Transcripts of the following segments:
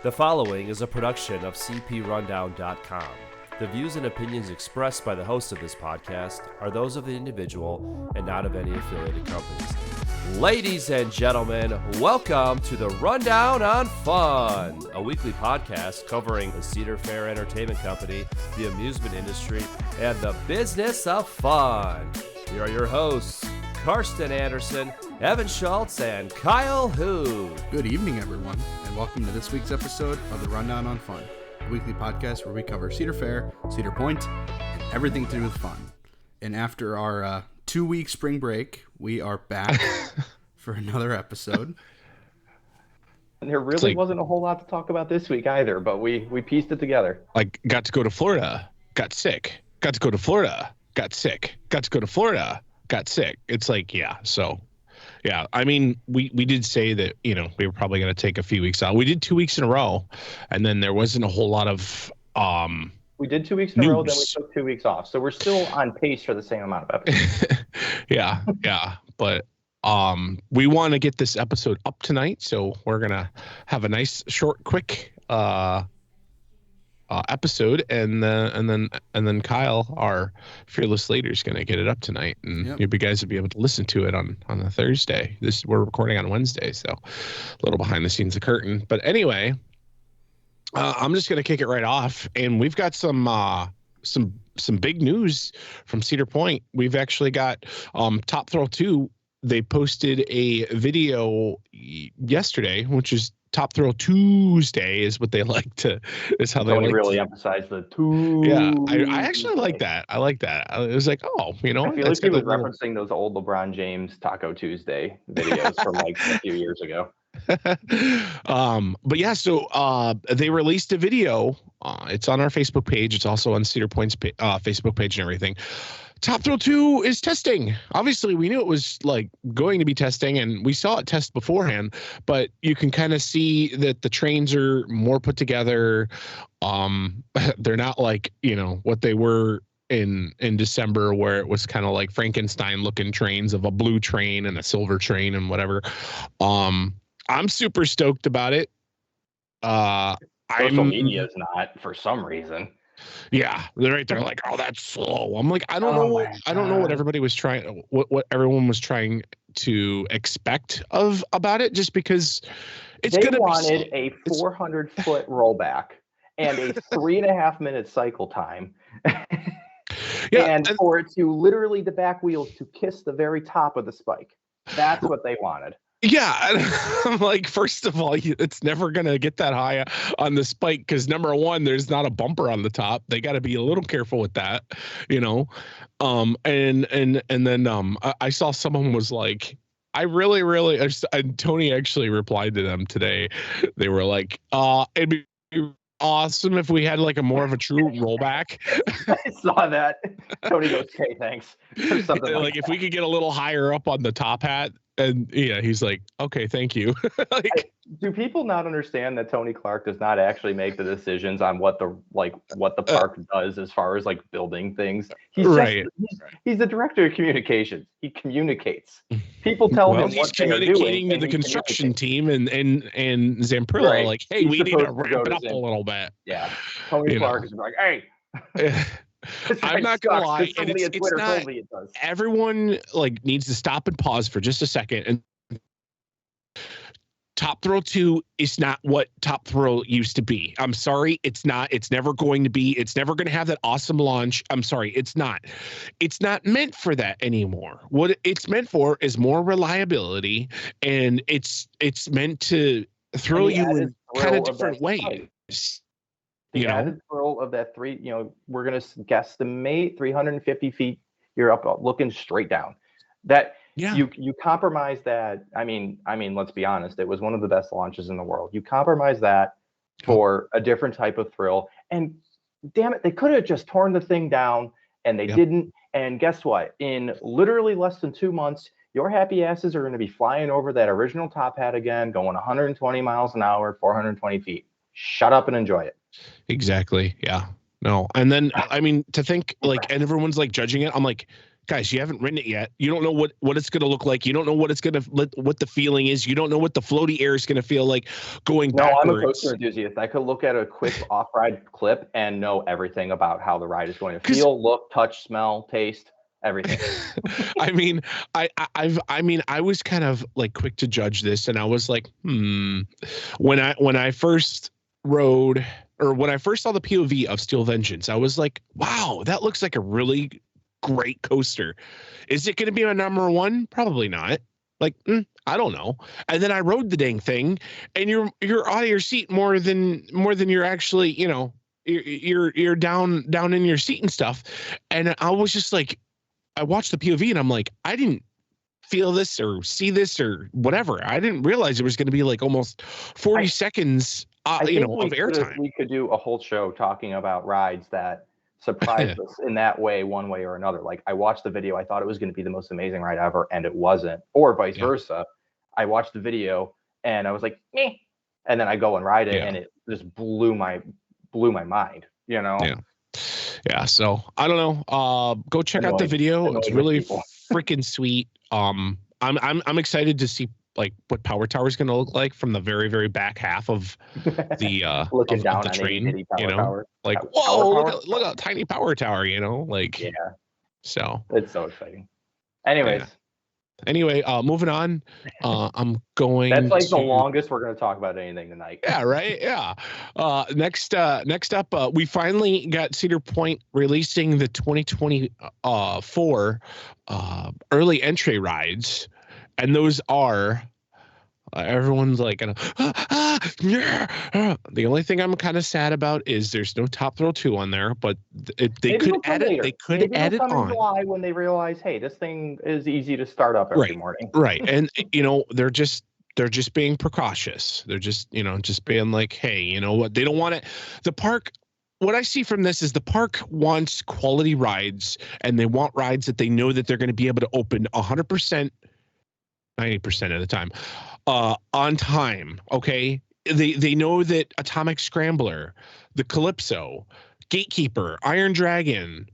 The following is a production of cprundown.com. The views and opinions expressed by the host of this podcast are those of the individual and not of any affiliated companies. Ladies and gentlemen, welcome to the Rundown on Fun, a weekly podcast covering the Cedar Fair Entertainment Company, the amusement industry, and the business of fun. Here are your hosts, Karsten Anderson, Evan Schultz, and Kyle Hu. Good evening, everyone, and welcome to this week's episode of the Rundown on Fun, a weekly podcast where we cover Cedar Fair, Cedar Point, and everything to do with fun. And after our 2-week spring break, we are back for another episode. And there really wasn't a whole lot to talk about this week either, but we pieced it together. Like, got to go to Florida, got sick. Got to go to Florida, got sick. Got to go to Florida, got sick. It's like, yeah. So, yeah. I mean, we did say that, you know, we were probably going to take a few weeks out. We did 2 weeks in a row, and then there wasn't a whole lot of we did 2 weeks in a row, then we took 2 weeks off. So we're still on pace for the same amount of episodes. yeah. But we want to get this episode up tonight, so we're gonna have a nice, short, quick episode, and then Kyle, our fearless leader, is gonna get it up tonight, and you guys will be able to listen to it on a Thursday. We're recording on Wednesday, so a little behind the scenes of curtain. But anyway, I'm just gonna kick it right off, and we've got some big news from Cedar Point. We've actually got Top Thrill 2. They posted a video yesterday, which is Top Thrill Tuesday, is what they like to. Is how they like really emphasize the two. Yeah, I actually like that. I like that. It was like, oh, you know, I feel like he was referencing those old LeBron James Taco Tuesday videos from like a few years ago. But yeah, so they released a video. It's on our Facebook page. It's also on Cedar Point's Facebook page and everything. Top Thrill 2 is testing. Obviously, we knew it was like going to be testing, and we saw it test beforehand, but you can kind of see that the trains are more put together. They're not like, you know, what they were in December, where it was kind of like Frankenstein looking trains of a blue train and a silver train and whatever. I'm super stoked about it. Social media is not, for some reason. Yeah, they're right there like, oh, that's slow. I'm like, I don't know. I don't know what everybody was trying, what everyone was trying to expect about it, just because they wanted a 400-foot rollback and a 3.5 minute cycle time. and for it to literally the back wheels to kiss the very top of the spike. That's what they wanted. Yeah, I'm like, first of all, it's never gonna get that high on the spike because number one, there's not a bumper on the top. They got to be a little careful with that, you know. And then I saw someone was like, I really, and Tony actually replied to them today. They were like, it'd be awesome if we had like a more of a true rollback. I saw that. Tony goes, "Okay, thanks." Or something like if we could get a little higher up on the top hat. And yeah, he's like, okay, thank you. Do people not understand that Tony Clark does not actually make the decisions on what the park does as far as like building things? He's the director of communications. He communicates. People tell him what they're doing. He's communicating to the construction team and Zamperla, like, hey, we need to ramp it up a little bit. Yeah, Tony Clark is like, hey. I'm not gonna lie, and it's not. Everyone like needs to stop and pause for just a second. And Top Thrill 2 is not what Top Thrill used to be. I'm sorry, it's not. It's never going to be. It's never going to have that awesome launch. I'm sorry, it's not. It's not meant for that anymore. What it's meant for is more reliability, and it's meant to thrill you in kind of different ways. The added thrill of that we're going to guesstimate 350 feet. You're up looking straight down. That you compromise that. I mean, let's be honest. It was one of the best launches in the world. You compromise that for a different type of thrill. And damn it, they could have just torn the thing down, and they didn't. And guess what? In literally less than 2 months, your happy asses are going to be flying over that original top hat again, going 120 miles an hour, 420 feet. Shut up and enjoy it. Exactly. Yeah. No. And then, I mean, to think like, and everyone's like judging it. I'm like, guys, you haven't ridden it yet. You don't know what it's going to look like. You don't know what the feeling is. You don't know what the floaty air is going to feel like going backwards. I'm a coaster enthusiast. I could look at a quick off-ride clip and know everything about how the ride is going to feel, look, touch, smell, taste, everything. I mean, I was kind of like quick to judge this, and I was like, when I first rode, or when I first saw the POV of Steel Vengeance, I was like, wow, that looks like a really great coaster. Is it going to be my number one? Probably not. Like, I don't know. And then I rode the dang thing, and you're out of your seat more than you're actually, you're down in your seat and stuff. And I was just like, I watched the POV and I'm like, I didn't feel this or see this or whatever. I didn't realize it was going to be like almost 40 seconds, of airtime. We could do a whole show talking about rides that surprised us in that way, one way or another. Like, I watched the video, I thought it was going to be the most amazing ride ever, and it wasn't, or vice versa. I watched the video and I was like, meh, and then I go and ride it, and it just blew my mind. Yeah. So I don't know. Go check out the video. It's really freaking sweet. I'm excited to see like what Power Tower is going to look like from the very, very back half of the looking down the on train. Tower. Like, whoa, look at tiny Power Tower. Like, So it's so exciting. Anyways. Anyway, moving on. I'm going. That's like the longest we're going to talk about anything tonight. Yeah, right. Yeah. Next up, we finally got Cedar Point releasing the 2024 early entry rides, and those are. Everyone's like, the only thing I'm kind of sad about is there's no Top Thrill 2 on there, but they could add it. They could add it on July when they realize, hey, this thing is easy to start up every morning. Right, and they're just being precautious. They're just being like, hey, you know what? They don't want it. The park. What I see from this is the park wants quality rides, and they want rides that they know that they're going to be able to open 100%, 90% of the time. On time, okay? They know that Atomic Scrambler, the Calypso, Gatekeeper, Iron Dragon,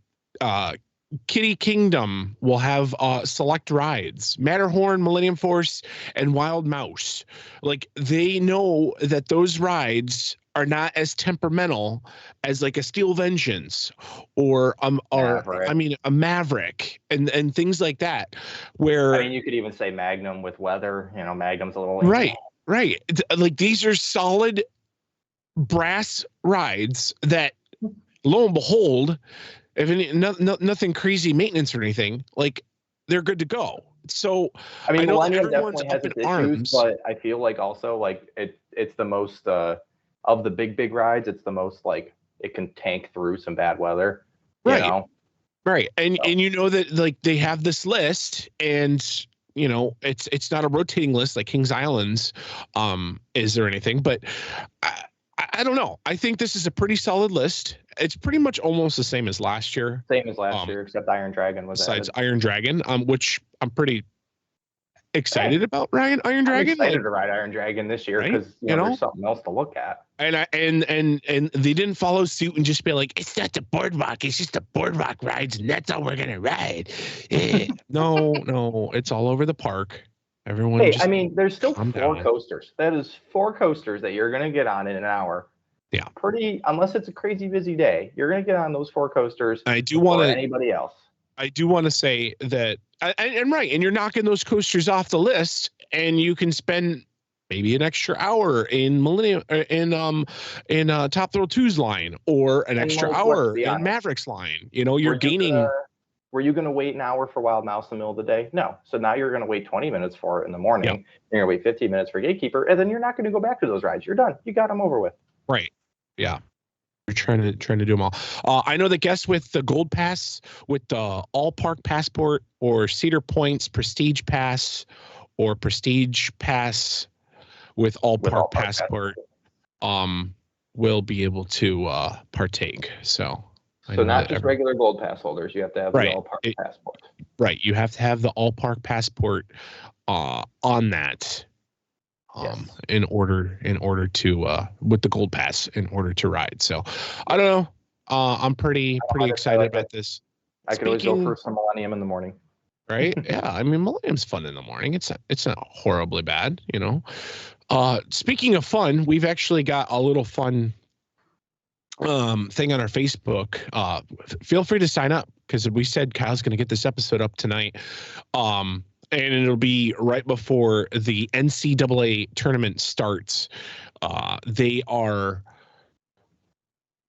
Kitty Kingdom will have select rides. Matterhorn, Millennium Force, and Wild Mouse. Like, they know that those rides are not as temperamental as like a Steel Vengeance or a Maverick and things like that. Where you could even say Magnum with weather. Magnum's a little right. Like, these are solid brass rides that, lo and behold, if nothing crazy maintenance or anything, like, they're good to go. So Millennium definitely has its issues, but I feel like also like it's the most of the big rides, it's the most like it can tank through some bad weather. Right. And that like they have this list, and it's not a rotating list like Kings Island's is there anything, but I don't know. I think this is a pretty solid list. It's pretty much almost the same as last year. Same as last year, except Iron Dragon was besides added. Iron Dragon, which I'm pretty excited about. Iron Dragon. I'm excited to ride Iron Dragon this year because there's something else to look at. And they didn't follow suit and just be like, it's not the boardwalk, it's just the boardwalk rides, and that's all we're gonna ride. No, it's all over the park. Everyone. Hey, there's still 4 coasters. That is 4 coasters that you're gonna get on in an hour. Yeah. Unless it's a crazy busy day, you're gonna get on those 4 coasters. I do want to. Anybody else? I do want to say that, and you're knocking those coasters off the list, and you can spend maybe an extra hour in Top Thrill 2's line, or an extra hour in Maverick's line. You're gaining. Were you going to wait an hour for Wild Mouse in the middle of the day? No. So now you're going to wait 20 minutes for it in the morning. Yep. You're going to wait 15 minutes for Gatekeeper, and then you're not going to go back to those rides. You're done. You got them over with. Right. Yeah. We're trying to do them all. I know the guests with the Gold Pass, with the All Park Passport, or Cedar Point's Prestige Pass, or Prestige Pass with All Park Passport, will be able to partake. So not just regular Gold Pass holders. You have to have the All Park Passport. Right. You have to have the All Park Passport on that. In order to with the Gold Pass in order to ride. So I don't know. I'm pretty excited about this. I could always go for some Millennium in the morning. Right? Yeah. I mean, Millennium's fun in the morning. It's not horribly bad, you know. Speaking of fun, we've actually got a little fun thing on our Facebook. Feel free to sign up because we said Kyle's going to get this episode up tonight. And it'll be right before the NCAA tournament starts.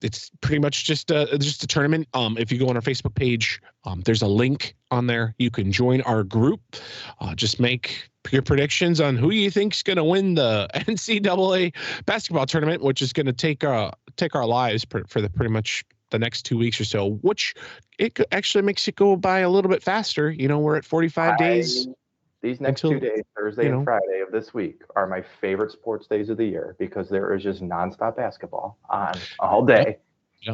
It's pretty much just a tournament. If you go on our Facebook page, there's a link on there. You can join our group. Just make your predictions on who you think's going to win the NCAA basketball tournament, which is going to take our lives for the pretty much the next 2 weeks or so, which it actually makes it go by a little bit faster. You know, we're at 45 days. These next 2 days, Thursday and Friday of this week, are my favorite sports days of the year because there is just nonstop basketball on all day,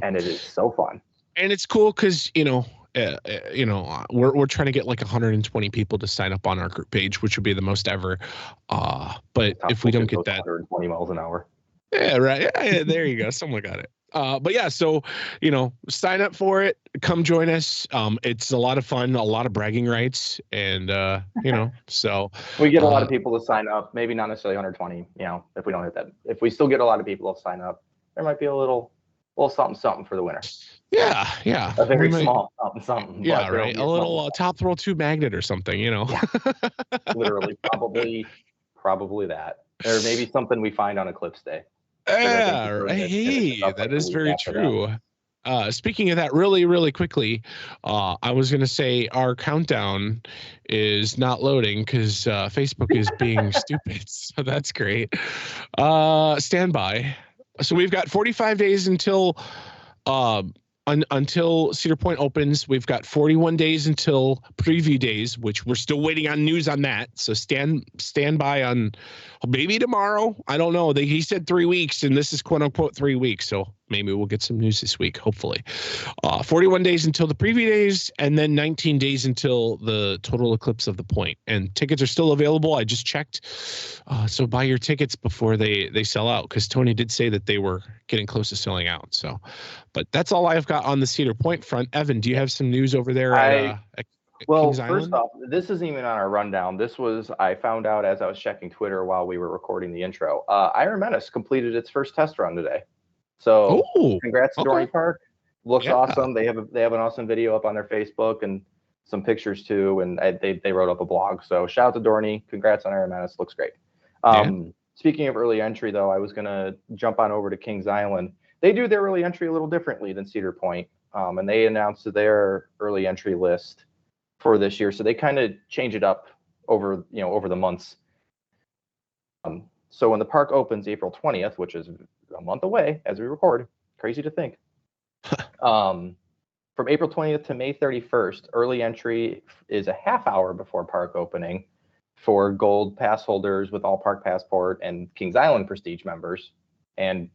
and it is so fun. And it's cool because we're trying to get like 120 people to sign up on our group page, which would be the most ever. But if we don't get that, 120 miles an hour. Yeah, right. Yeah, there you go. Someone got it. But yeah, so, sign up for it. Come join us. It's a lot of fun, a lot of bragging rights. And, so. We get a lot of people to sign up, maybe not necessarily 120, if we don't hit that. If we still get a lot of people to sign up, there might be a little something for the winner. Yeah, yeah. A very small something. Yeah, right. A little Top Thrill 2 magnet or something, Yeah. Literally, probably that. Or maybe something we find on Eclipse Day. Yeah, hey, that is very true. Speaking of that, really, really quickly, I was going to say our countdown is not loading because Facebook is being stupid. So that's great. Stand by. So we've got 45 days until Cedar Point opens. We've got 41 days until preview days, which we're still waiting on news on that. So stand by on maybe tomorrow. I don't know. He said 3 weeks, and this is quote unquote 3 weeks. So maybe we'll get some news this week, hopefully. 41 days until the preview days, and then 19 days until the total eclipse of the point. And tickets are still available. I just checked. So buy your tickets before they sell out, because Tony did say that they were getting close to selling out. So, but that's all I've got on the Cedar Point front. Evan, do you have some news over there at well, Kings first off, this isn't even on our rundown. I found out as I was checking Twitter while we were recording the intro. Iron Menace completed its first test run today. So congrats to Dorney Park. Looks awesome. They have an awesome video up on their Facebook and some pictures too. And they wrote up a blog. So shout out to Dorney. Congrats on Iron Menace. Looks great. Speaking of early entry, though, I was going to jump on over to Kings Island. They do their early entry a little differently than Cedar Point. And they announced their early entry list for this year. So they kind of change it up over the months. So when the park opens April 20th, which is a month away as we record, crazy to think. From April 20th to May 31st, early entry is a half hour before park opening for gold pass holders with all park passport and Kings Island Prestige members, and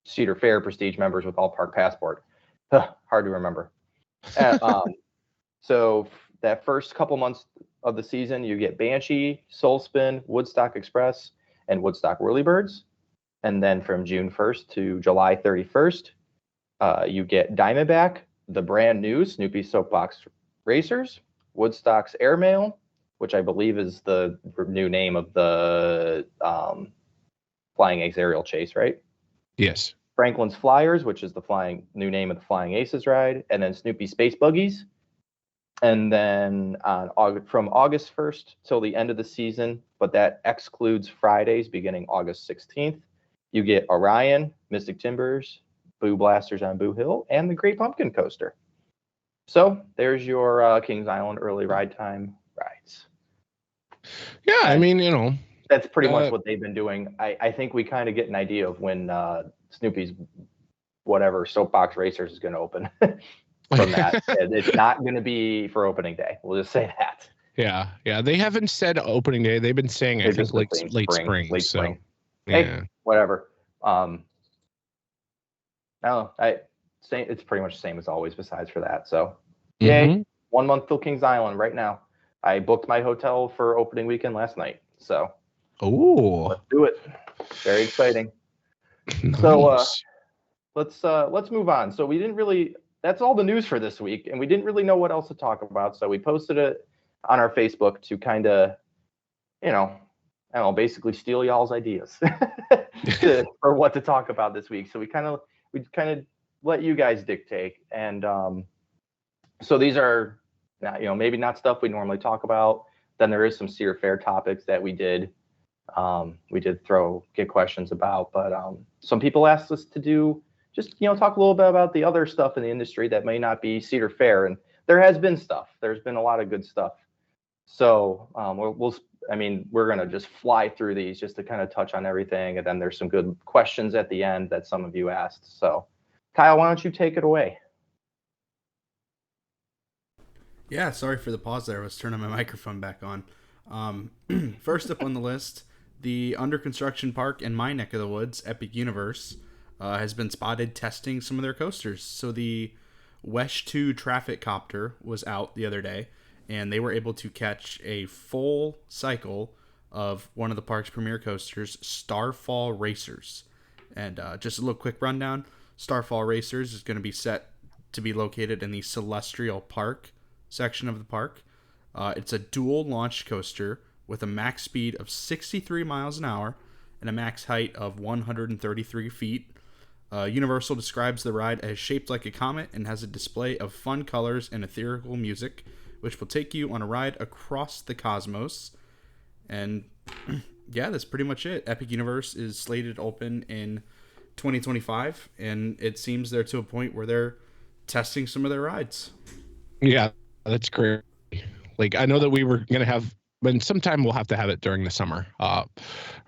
Cedar Fair Prestige members with all park passport. Hard to remember. So that first couple months of the season, you get Banshee, Soul Spin, Woodstock Express, and Woodstock Whirlybirds. And then from June 1st to July 31st, you get Diamondback, the brand new Snoopy Soapbox Racers, Woodstock's Airmail, which I believe is the new name of the Flying Eggs Aerial Chase, right? Yes. Franklin's Flyers, which is the new name of the Flying Aces ride, and then Snoopy Space Buggies. And then from August 1st till the end of the season, but that excludes Fridays beginning August 16th, you get Orion, Mystic Timbers, Boo Blasters on Boo Hill, and the Great Pumpkin Coaster. So there's your Kings Island early ride time rides. Yeah, I mean, that's pretty much what they've been doing. I think we kind of get an idea of when Snoopy's whatever Soapbox Racers is going to open. From that, it's not going to be for opening day. We'll just say that. Yeah. They haven't said opening day. They've been saying I think late spring. Spring. Hey, whatever. No, it's pretty much the same as always. Besides for that, so yay! 1 month till Kings Island right now. I booked my hotel for opening weekend last night. So let's do it. Very exciting. Nice. So let's move on. So we didn't really that's all the news for this week. And we didn't really know what else to talk about. So we posted it on our Facebook to kind of, I don't know, basically steal y'all's ideas for what to talk about this week. So we kind of let you guys dictate. And so these are, maybe not stuff we normally talk about. Then there is some Cedar Fair topics that we did get questions about, but some people asked us to do just, talk a little bit about the other stuff in the industry that may not be Cedar Fair. And there has been stuff. There's been a lot of good stuff. So we're going to just fly through these just to kind of touch on everything. And then there's some good questions at the end that some of you asked. So Kyle, why don't you take it away? Yeah, sorry for the pause there. I was turning my microphone back on. First up on the list, the under construction park in my neck of the woods, Epic Universe, has been spotted testing some of their coasters. So the Wesh 2 traffic copter was out the other day, and they were able to catch a full cycle of one of the park's premier coasters, Starfall Racers. And just a little quick rundown, Starfall Racers is going to be set to be located in the Celestial Park section of the park. It's a dual launch coaster with a max speed of 63 miles an hour and a max height of 133 feet. Universal describes the ride as shaped like a comet and has a display of fun colors and ethereal music, which will take you on a ride across the cosmos. And yeah, that's pretty much it. Epic Universe is slated to open in 2025, and it seems they're to a point where they're testing some of their rides. Yeah, that's great. Like, I know that we were going to have, but sometime we'll have to have it during the summer,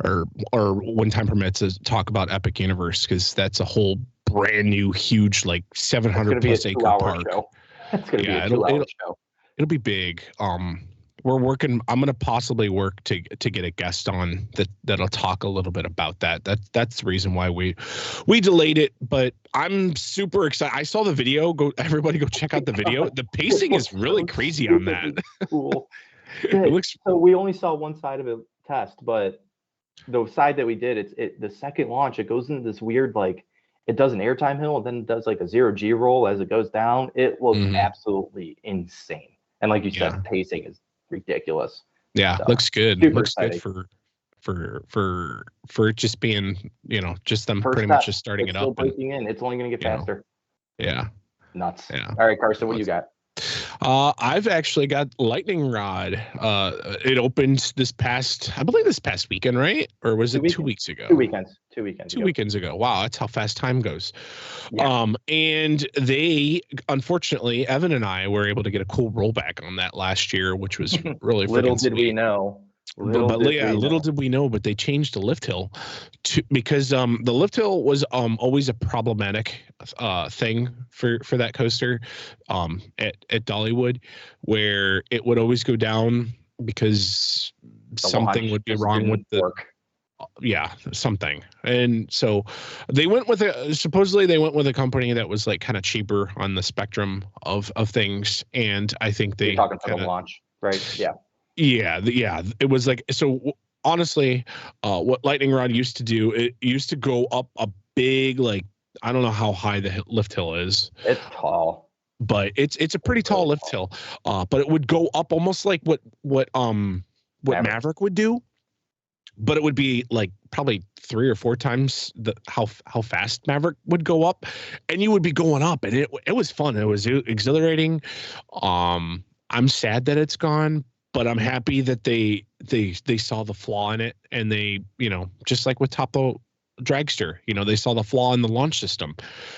or when time permits, to talk about Epic Universe, because that's a whole brand new, huge, like 700 plus acre park. It's going to be a 2-hour show. It'll be big. We're working. I'm going to possibly work to get a guest on that'll talk a little bit about that. That's the reason why we delayed it. But I'm super excited. I saw the video. Everybody go check out the video. The pacing is really crazy on that. Cool. So we only saw one side of it test, but the side that we did, the second launch, it goes into this weird, like, it does an airtime hill and then it does like a 0G roll as it goes down. It looks absolutely insane. And like you said, the pacing is ridiculous. Yeah, so, looks good. Looks exciting. Good for it just being, just them pretty much just starting it up. Breaking in. It's only going to get faster. Yeah. Nuts. Yeah. All right, Carson, what do you got? I've actually got Lightning Rod. It opened this past weekend, right? Or was it 2 weeks ago? 2 weekends. 2 weekends ago. Wow, that's how fast time goes. Yeah. And they, unfortunately, Evan and I were able to get a cool rollback on that last year, which was really little did we know. Little did we know, but they changed the lift hill because the lift hill was always a problematic thing for that coaster at Dollywood, where it would always go down because something would be wrong with the work. Something. And so they went with a company that was like kind of cheaper on the spectrum of things, and I think they talking for the launch, right? Yeah, it was like, so honestly, what Lightning Rod used to do, it used to go up a big, like, I don't know how high the lift hill is. It's tall, but it's a pretty tall lift hill. But it would go up almost like what Maverick would do, but it would be like probably 3 or 4 times how fast Maverick would go up, and you would be going up, and it was fun. It was exhilarating. I'm sad that it's gone, but I'm happy that they saw the flaw in it, and they, just like with Topo Dragster, they saw the flaw in the launch system.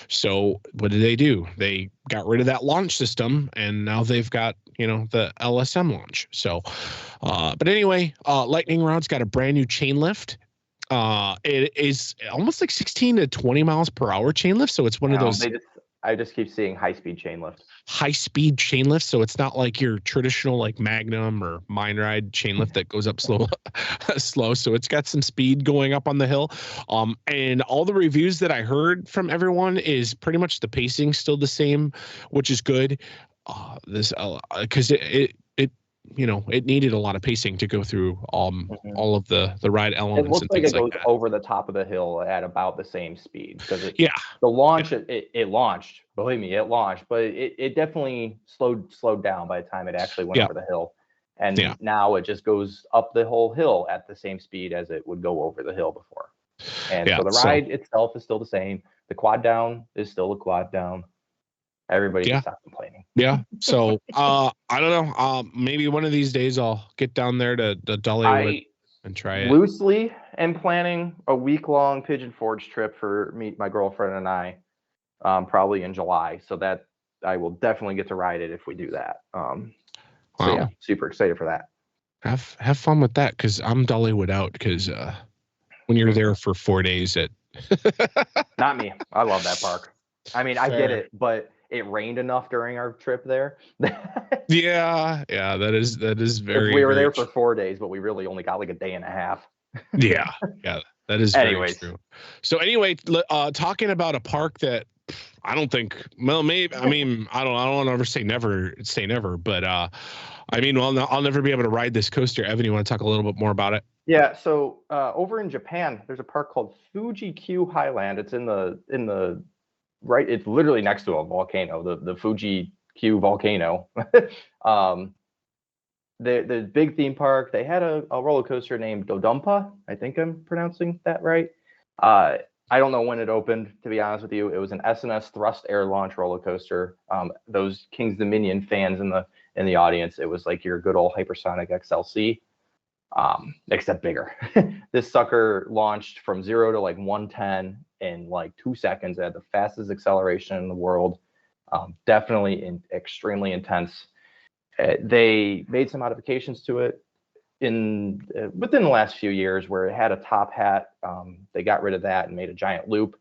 So what did they do? They got rid of that launch system, and now they've got, the LSM launch. So, but anyway, Lightning Rod's got a brand new chain lift. It is almost like 16 to 20 miles per hour chain lift. So it's one of those. I just keep seeing high-speed chain lifts. High-speed chain lift, so it's not like your traditional like Magnum or Mine Ride chain lift that goes up slow. So it's got some speed going up on the hill. And all the reviews that I heard from everyone is pretty much the pacing still the same, which is good. Because it it needed a lot of pacing to go through all of the ride It elements looks and like things it goes that. over the top of the hill at about the same speed because Yeah. the launch it launched. Believe me, it launched, but it definitely slowed down by the time it actually went over the hill. And now it just goes up the whole hill at the same speed as it would go over the hill before. And so the ride itself is still the same. The quad down is still a quad down. Everybody can stop complaining. Yeah. So I don't know. Maybe one of these days I'll get down there to Dollywood and try it. Loosely am planning a week-long Pigeon Forge trip for my girlfriend and I, probably in July. So that I will definitely get to ride it if we do that. So yeah, super excited for that. Have fun with that because I'm Dollywood out because when you're there for 4 days Not me. I love that park. I mean, I get it, but it rained enough during our trip there. yeah, that is very. We were there for 4 days, but we really only got like a day and a half. yeah, that is very true. So anyway, talking about a park that I don't think. Well, maybe. I mean, I don't want to ever say never, but I mean, well, I'll never be able to ride this coaster. Evan, you want to talk a little bit more about it? Yeah. So over in Japan, there's a park called Fuji Q Highland. It's in the right. It's literally next to a volcano, the Fuji Q volcano. The big theme park. They had a roller coaster named Dodonpa. I think I'm pronouncing that right. I don't know when it opened, to be honest with you. It was an SNS thrust air launch roller coaster. Those King's Dominion fans in the audience, it was like your good old hypersonic XLC, except bigger. This sucker launched from 0 to like 110 in like 2 seconds. It had the fastest acceleration in the world. Definitely extremely intense. They made some modifications to it within the last few years where it had a top hat. They got rid of that and made a giant loop.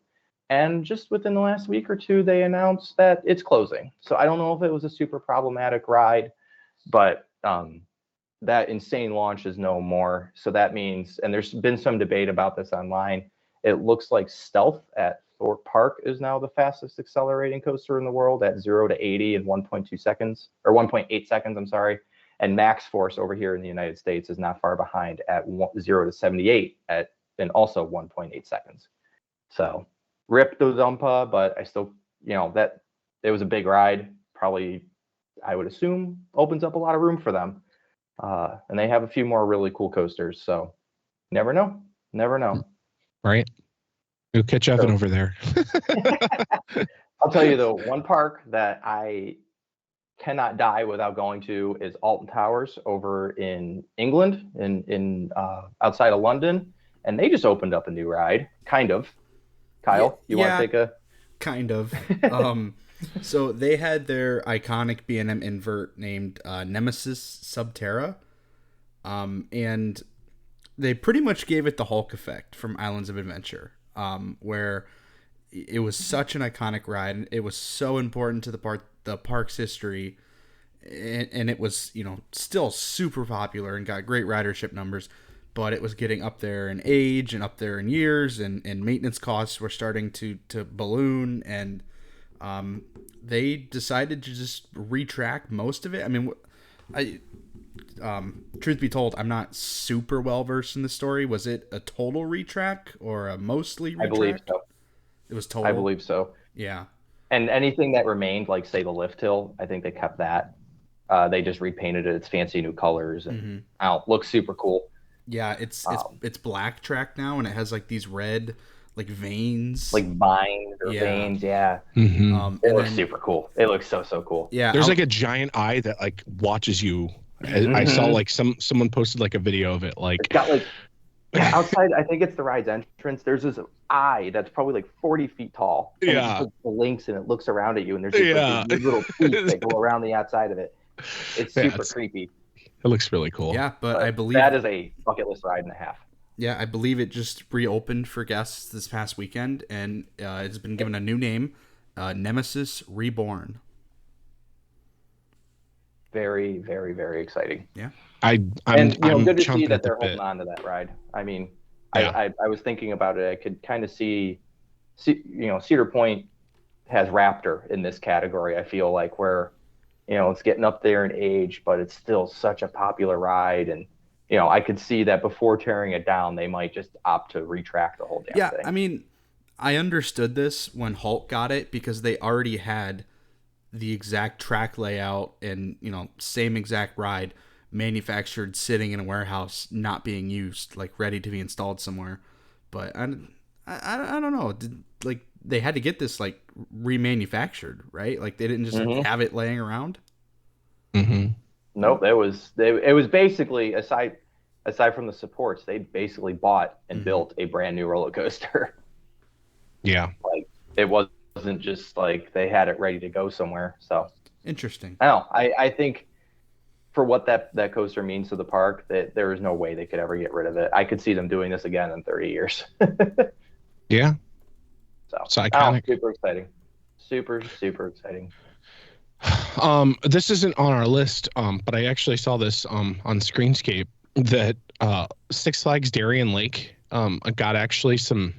And just within the last week or two, they announced that it's closing. So I don't know if it was a super problematic ride, but that insane launch is no more. So that means, and there's been some debate about this online, it looks like Stealth at Thorpe Park is now the fastest accelerating coaster in the world at 0 to 80 in 1.2 seconds, or 1.8 seconds, I'm sorry. And Max Force over here in the United States is not far behind at 0 to 78 in also 1.8 seconds. So rip the Dumpa, but I still, that it was a big ride. Probably, I would assume, opens up a lot of room for them. And they have a few more really cool coasters. So never know. Right. Go catch Evan over there. I'll tell you though, one park that I cannot die without going to is Alton Towers over in England, in outside of London, and they just opened up a new ride, kind of. Kyle, you want to take a kind of? So they had their iconic B&M invert named Nemesis Subterra, and they pretty much gave it the Hulk effect from Islands of Adventure, where it was such an iconic ride, and it was so important to the park's history, and it was still super popular and got great ridership numbers, but it was getting up there in age and up there in years, and maintenance costs were starting to balloon, and they decided to just retrack most of it. I mean, truth be told, I'm not super well versed in the story. Was it a total retrack or a mostly retrack? I believe so. It was total? I believe so. Yeah. And anything that remained, like say the lift hill, I think they kept that. They just repainted it. It's fancy new colors and looks super cool. Yeah, it's black track now, and it has like these red like veins, like vines or veins. Yeah. Mm-hmm. It looks super cool. It looks so cool. Yeah. There's like a giant eye that like watches you. I saw like someone posted like a video of it. Like it's got like outside. I think it's the ride's entrance. There's this eye that's probably like 40 feet tall. And yeah. It blinks and it looks around at you, and there's like these little feet that go around the outside of it. It's super creepy. It looks really cool. Yeah, but I believe that is a bucket list ride and a half. Yeah, I believe it just reopened for guests this past weekend, and it's been given a new name, Nemesis Reborn. Very, very, very exciting. Yeah, I'm good to see that they're holding on to that ride. I mean, I was thinking about it. I could kind of see, Cedar Point has Raptor in this category. I feel like where it's getting up there in age, but it's still such a popular ride. And, I could see that before tearing it down, they might just opt to retract the whole damn thing. I mean, I understood this when Hulk got it because they already had the exact track layout and, same exact ride manufactured sitting in a warehouse, not being used, like ready to be installed somewhere. But I don't know. They had to get this like remanufactured, right? Like they didn't just have it laying around. Mm-hmm. Nope. It was basically, aside from the supports, they basically bought and built a brand new roller coaster. Yeah. Like it wasn't just like they had it ready to go somewhere. So interesting. I don't know. I think for what that coaster means to the park, that there is no way they could ever get rid of it. I could see them doing this again in 30 years. Yeah. So it's iconic. Super exciting. Super, super exciting. This isn't on our list, but I actually saw this on Screenscape that Six Flags Darien Lake got actually some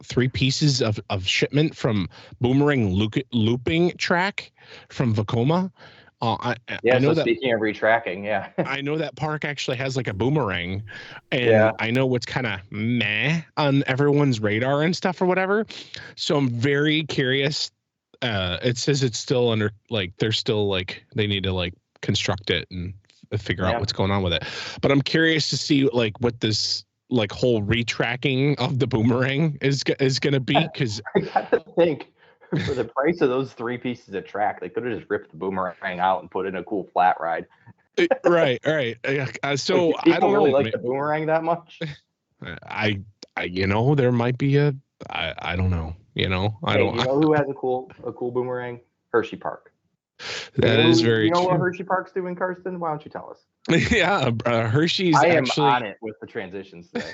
3 pieces of shipment from Boomerang looping track from Vekoma. I know that. Speaking of retracking, yeah. I know that park actually has like a boomerang, and I know what's kind of meh on everyone's radar and stuff or whatever. So I'm very curious. It says it's still under, like, they're still like, they need to like construct it and figure out what's going on with it. But I'm curious to see like what this like whole retracking of the boomerang is going to be, because I gotta think, for the price of those 3 pieces of track, they could have just ripped the boomerang out and put in a cool flat ride. right. So like, people I don't really know, like the boomerang that much. I there might be a, I don't know. I don't. You know who has a cool boomerang? Hershey Park. That is very true. You know what Hershey Park's doing, Karsten? Why don't you tell us? Yeah, Hershey's. I am actually on it with the transitions today.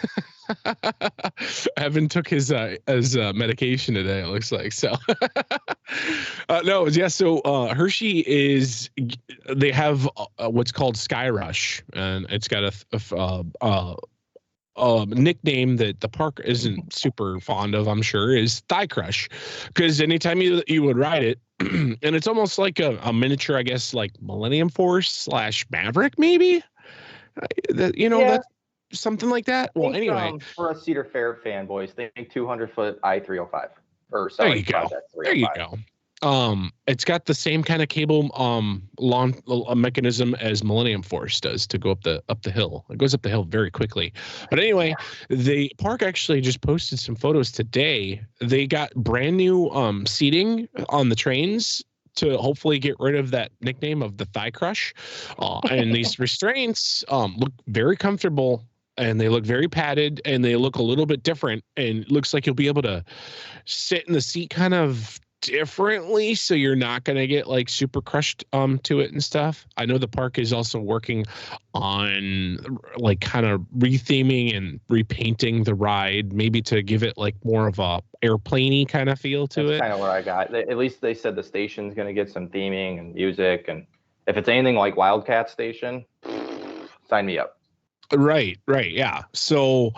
Evan took his medication today, it looks like. So no, yeah. So Hershey is, they have what's called Sky Rush, and it's got a nickname that the park isn't super fond of, I'm sure, is Thigh Crush, because anytime you would ride it, and it's almost like a miniature, I guess, like Millennium Force / Maverick, maybe. That's something like that. Well, anyway, for us Cedar Fair fanboys, think 200-foot I-305, or there sorry, you go. Project 305. There you go. It's got the same kind of cable lawn mechanism as Millennium Force does to go up the hill. It goes up the hill very quickly. But anyway, the park actually just posted some photos today. They got brand new seating on the trains to hopefully get rid of that nickname of the Thigh Crush. And these restraints look very comfortable, and they look very padded, and they look a little bit different, and it looks like you'll be able to sit in the seat kind of differently, so you're not going to get like super crushed to it and stuff. I know the park is also working on like kind of retheming and repainting the ride, maybe to give it like more of a airplane-y kind of feel to it. That's kind of where I got. At least they said the station's going to get some theming and music, and if it's anything like Wildcat Station, sign me up. Right, yeah. So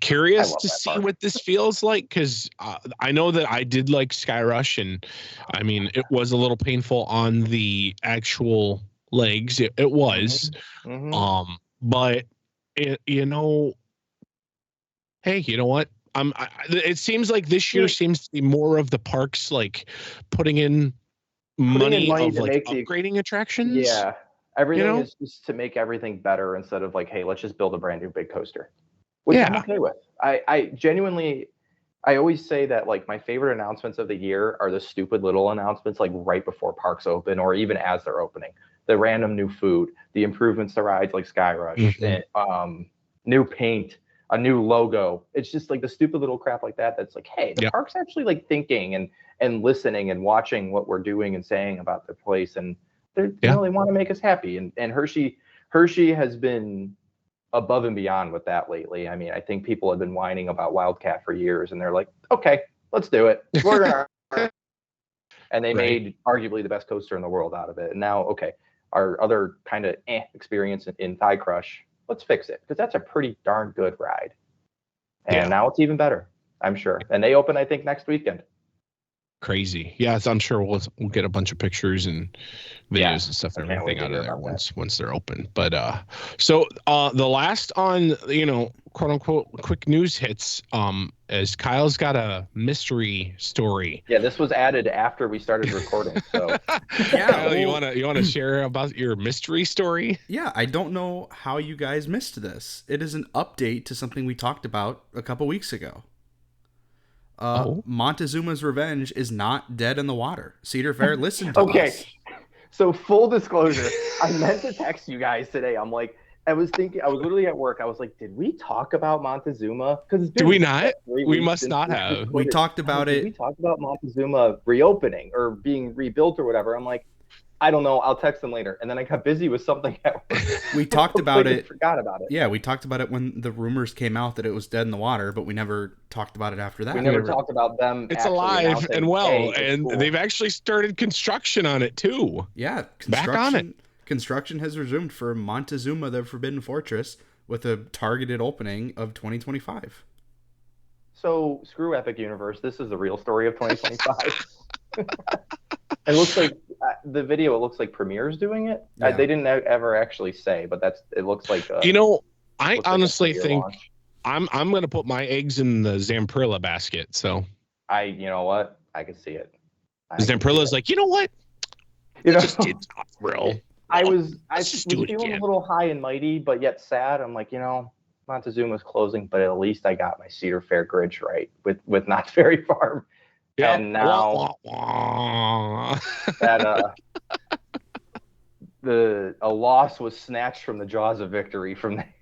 curious to see park. what this feels like, because I know that I did like Sky Rush, and I mean, it was a little painful on the actual legs. It was. But hey, you know what? It seems like this year seems to be more of the parks like putting in money of like upgrading attractions. Yeah. Everything is just to make everything better, instead of like, hey, let's just build a brand new big coaster, which I'm okay with. I genuinely, I always say that like my favorite announcements of the year are the stupid little announcements like right before parks open, or even as they're opening. The random new food, the improvements to rides like Sky Rush, and, new paint, a new logo. It's just like the stupid little crap like that. That's like, hey, the park's actually like thinking and listening and watching what we're doing and saying about the place, and they want to make us happy. And Hershey has been above and beyond with that lately. I mean, I think people have been whining about Wildcat for years, and they're like, okay, let's do it. We're gonna and they made arguably the best coaster in the world out of it. And now, okay, our other kind of experience in Thigh Crush, let's fix it, because that's a pretty darn good ride. And now it's even better, I'm sure. And they open, I think, next weekend. Crazy. Yeah, I'm sure we'll get a bunch of pictures and videos and stuff and everything out of there once they're open. But so the last on, quote unquote quick news hits is Kyle's got a mystery story. Yeah, this was added after we started recording. So yeah, Kyle, you wanna share about your mystery story? Yeah, I don't know how you guys missed this. It is an update to something we talked about a couple weeks ago. Montezuma's Revenge is not dead in the water. Cedar Fair, listen to us. So full disclosure, I meant to text you guys today. I'm like, I was literally at work. I was like, did we talk about Montezuma? Did we not? We must not have. We talked about it. We talked about Montezuma reopening or being rebuilt or whatever. I'm like, I don't know. I'll text them later. And then I got busy with something at work. We talked about it. Forgot about it. Yeah, we talked about it when the rumors came out that it was dead in the water, but we never talked about it after that. We never talked about them. It's alive and well, and they've actually started construction on it too. Yeah, back on it. Construction has resumed for Montezuma, the Forbidden Fortress, with a targeted opening of 2025. So screw Epic Universe. This is the real story of 2025. It looks like the video. It looks like Premiere's doing it. Yeah. They didn't ever actually say, but it looks like. I honestly think I'm going to put my eggs in the Zamprilla basket. So you know what? I can see it. Zamprilla's like, you know what? Just did not thrill. I was feeling a little high and mighty, but yet sad. I'm like, Montezuma's closing, but at least I got my Cedar Fair Gridge right with Knott's Berry Farm. Yep. And now that a loss was snatched from the jaws of victory from there.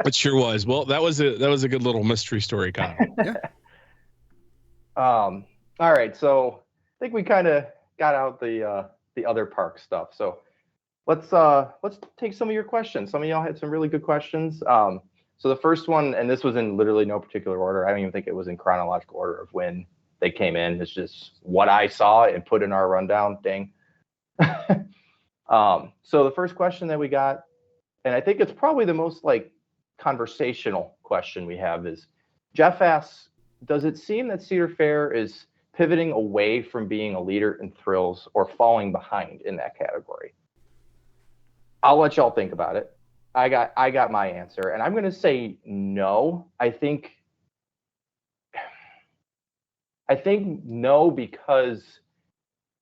It sure was. Well, that was a good little mystery story, Kyle. Yeah. All right, so I think we kind of got out the other park stuff. So let's take some of your questions. Some of y'all had some really good questions. So the first one, and this was in literally no particular order. I don't even think it was in chronological order of when they came in. It's just what I saw and put in our rundown. Dang. So the first question that we got, and I think it's probably the most conversational question we have, is Jeff asks, does it seem that Cedar Fair is pivoting away from being a leader in thrills or falling behind in that category? I'll let y'all think about it. I got my answer, and I'm going to say no. I think no, because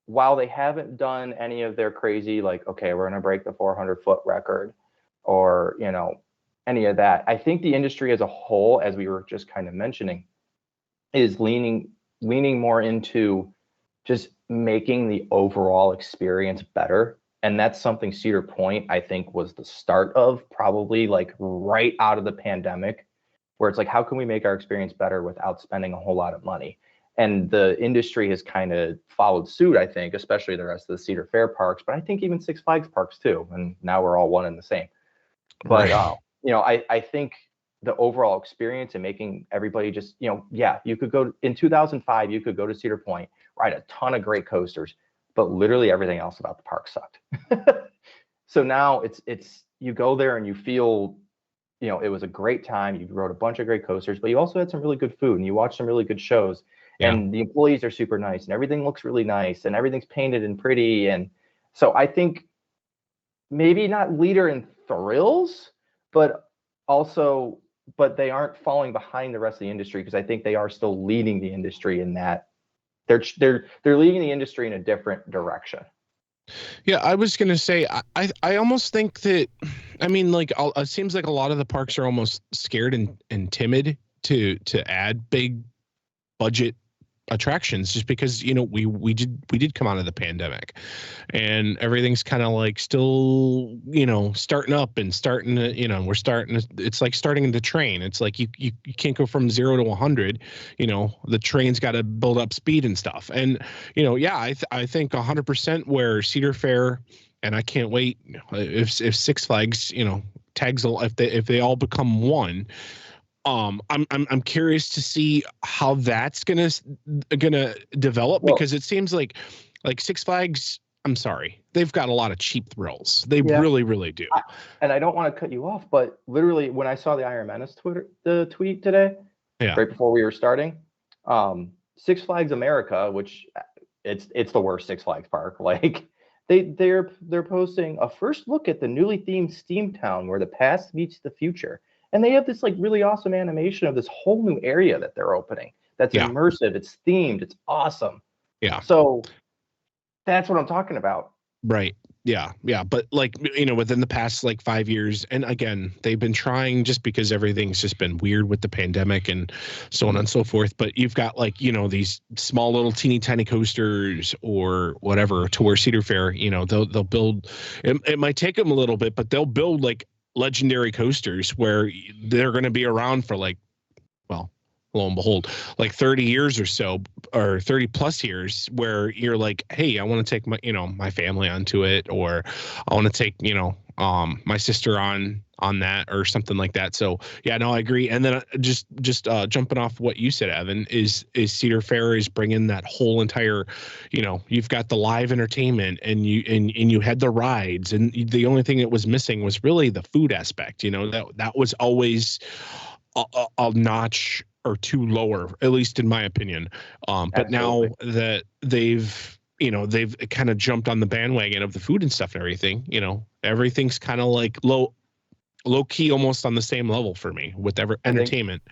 while they haven't done any of their crazy, okay, we're going to break the 400-foot record or, any of that, I think the industry as a whole, as we were just kind of mentioning, is leaning more into just making the overall experience better. And that's something Cedar Point, I think, was the start of, probably right out of the pandemic, where it's how can we make our experience better without spending a whole lot of money? And the industry has kind of followed suit, I think, especially the rest of the Cedar Fair parks, but I think even Six Flags parks too. And now we're all one and the same. But, I think the overall experience and making everybody just, you could go in 2005, you could go to Cedar Point, ride a ton of great coasters, but literally everything else about the park sucked. So now it's you go there and you feel, it was a great time. You rode a bunch of great coasters, but you also had some really good food and you watched some really good shows. Yeah. And the employees are super nice and everything looks really nice and everything's painted and pretty. And so I think maybe not leader in thrills, but they aren't falling behind the rest of the industry, because I think they are still leading the industry in that they're leading the industry in a different direction. Yeah, I was going to say, I almost think that, it seems like a lot of the parks are almost scared and timid to add big budget attractions, just because we did come out of the pandemic and everything's kind of still starting up and starting to we're starting to, it's like starting the train. It's like you can't go from 0 to 100. The train's got to build up speed and stuff. And I think 100% where Cedar Fair, and I can't wait if Six Flags tags, if they all become one. I'm curious to see how that's gonna develop, because it seems like Six Flags, I'm sorry, they've got a lot of cheap thrills. They really, really do. And I don't want to cut you off, but literally when I saw the Iron Menace tweet today, right before we were starting, Six Flags America, which it's the worst Six Flags park. Like they're posting a first look at the newly themed Steamtown where the past meets the future. And they have this like really awesome animation of this whole new area that they're opening. That's immersive, it's themed, it's awesome. Yeah. So that's what I'm talking about. Right. Yeah. Yeah. But like, within the past like 5 years, and again, they've been trying just because everything's just been weird with the pandemic and so on and so forth. But you've got like, these small little teeny tiny coasters or whatever to where Cedar Fair, they'll build, it might take them a little bit, but they'll build like legendary coasters where they're going to be around for like, well, lo and behold, like 30 years or so, or 30 plus years, where you're like, hey, I want to take my, my family onto it, or I want to take, my sister on that or something like that. So yeah, no, I agree. And then just jumping off what you said, Evan, is Cedar Fair is bringing that whole entire, you've got the live entertainment and you had the rides, and the only thing that was missing was really the food aspect. That was always a notch or two lower, at least in my opinion. But now that they've kind of jumped on the bandwagon of the food and stuff and everything, everything's kind of like low key, almost on the same level for me with entertainment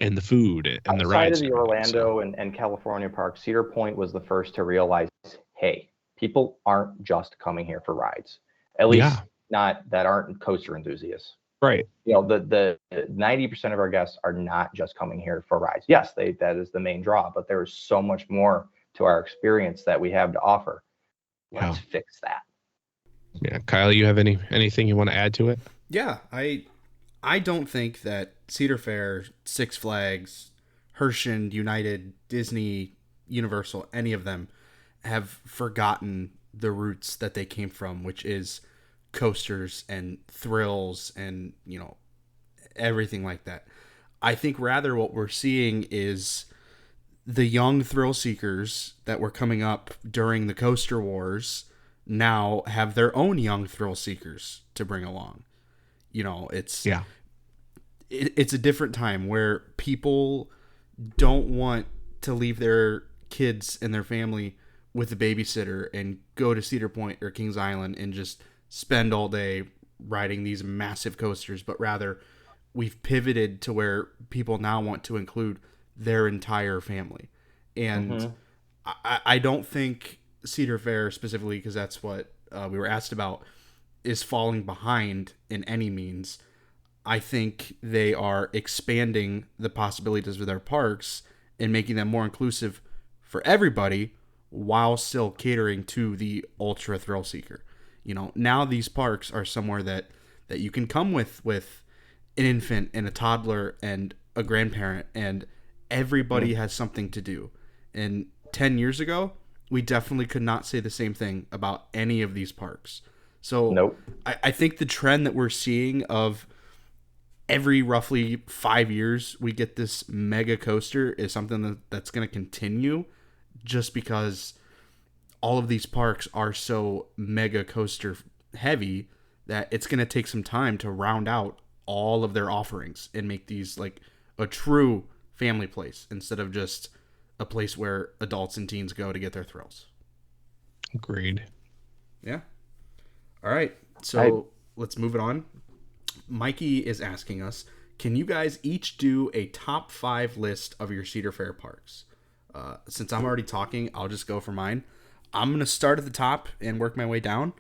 and the food and the rides. Outside of the Orlando and California parks, Cedar Point was the first to realize, hey, people aren't just coming here for rides. At least not that aren't coaster enthusiasts. Right. The 90% of our guests are not just coming here for rides. Yes, that is the main draw, but there is so much more to our experience that we have to offer. Let's fix that. Yeah, Kyle, you have anything you want to add to it? Yeah, I don't think that Cedar Fair, Six Flags, Hershey, United, Disney, Universal, any of them have forgotten the roots that they came from, which is coasters and thrills and everything like that. I think rather what we're seeing is the young thrill seekers that were coming up during the coaster wars now have their own young thrill seekers to bring along. It's a different time where people don't want to leave their kids and their family with a babysitter and go to Cedar Point or Kings Island and just spend all day riding these massive coasters, but rather we've pivoted to where people now want to include their entire family. And I don't think Cedar Fair specifically, because that's what we were asked about, is falling behind in any means. I think they are expanding the possibilities of their parks and making them more inclusive for everybody while still catering to the ultra thrill seeker. Now these parks are somewhere that you can come with an infant and a toddler and a grandparent, and everybody has something to do. And 10 years ago, we definitely could not say the same thing about any of these parks. So I think the trend that we're seeing of every roughly 5 years we get this mega coaster is something that's going to continue, just because all of these parks are so mega coaster heavy that it's going to take some time to round out all of their offerings and make these like a true family place instead of just a place where adults and teens go to get their thrills. Agreed. Yeah. All right. So let's move it on. Mikey is asking us, can you guys each do a top 5 list of your Cedar Fair parks? Since I'm already talking, I'll just go for mine. I'm going to start at the top and work my way down.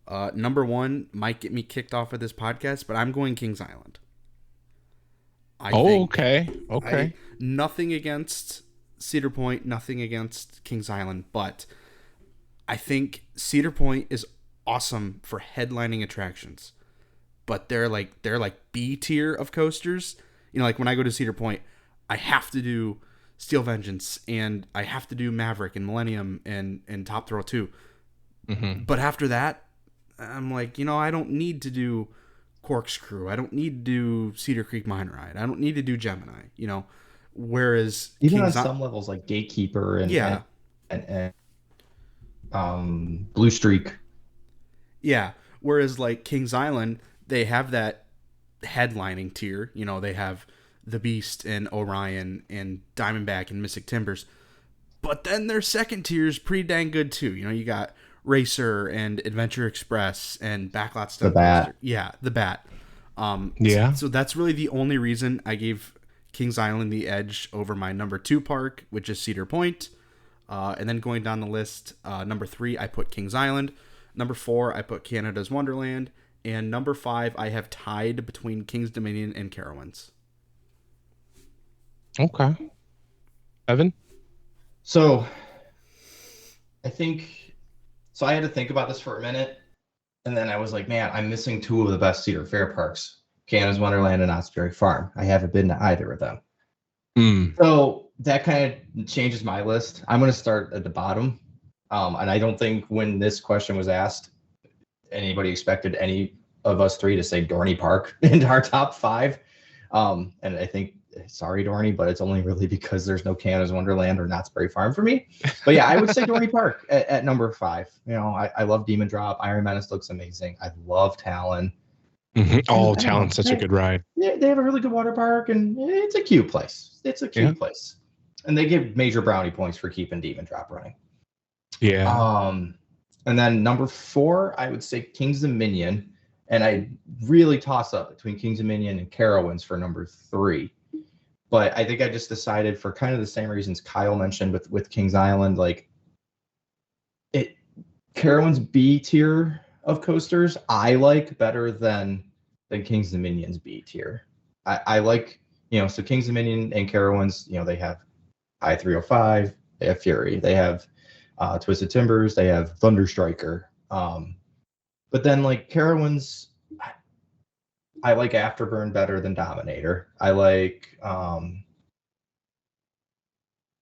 Number 1 might get me kicked off of this podcast, but I'm going Kings Island. Okay. Nothing against Cedar Point, nothing against Kings Island, but I think Cedar Point is awesome for headlining attractions. But they're like B tier of coasters. Like when I go to Cedar Point, I have to do Steel Vengeance, and I have to do Maverick and Millennium and Top Thrill 2. Mm-hmm. But after that, I'm like, I don't need to do Corkscrew. I don't need to do Cedar Creek Mine Ride. I don't need to do Gemini. Whereas even on some levels like Gatekeeper and Blue Streak. Yeah. Whereas like Kings Island, they have that headlining tier. They have the Beast and Orion and Diamondback and Mystic Timbers. But then their second tier is pretty dang good too. You know, you got Racer and Adventure Express and Backlot Stuff. The Bat. Yeah, the Bat. Yeah. So that's really the only reason I gave Kings Island the edge over my number 2 park, which is Cedar Point. And then going down the list, number 3, I put Kings Island. Number 4, I put Canada's Wonderland. And number 5, I have tied between Kings Dominion and Carowinds. Okay. Evan? So I had to think about this for a minute. And then I was like, man, I'm missing 2 of the best Cedar Fair parks, Canada's Wonderland and Knott's Berry Farm. I haven't been to either of them. So that kind of changes my list. I'm going to start at the bottom. And I don't think when this question was asked, anybody expected any of us 3 to say Dorney Park into our top 5. And I think, sorry, Dorney, but it's only really because there's no Canada's Wonderland or Knott's Berry Farm for me. But yeah, I would say Dorney Park at number 5. You know, I love Demon Drop. Iron Menace looks amazing. I love Talon. Mm-hmm. Oh, Talon's such a good ride. They have a really good water park, and it's a cute place. It's a cute place. And they give major brownie points for keeping Demon Drop running. Yeah. And then number 4, I would say Kings Dominion. And I really toss up between Kings Dominion and Carowinds for number 3. But I think I just decided, for kind of the same reasons Kyle mentioned with Kings Island, like Carowinds B tier of coasters I like better than Kings Dominion's B tier. I like, you know, so Kings Dominion and Carowinds, you know, they have I-305, they have Fury, they have Twisted Timbers, they have Thunder Striker. But then like Carowinds, I like Afterburn better than Dominator. I like,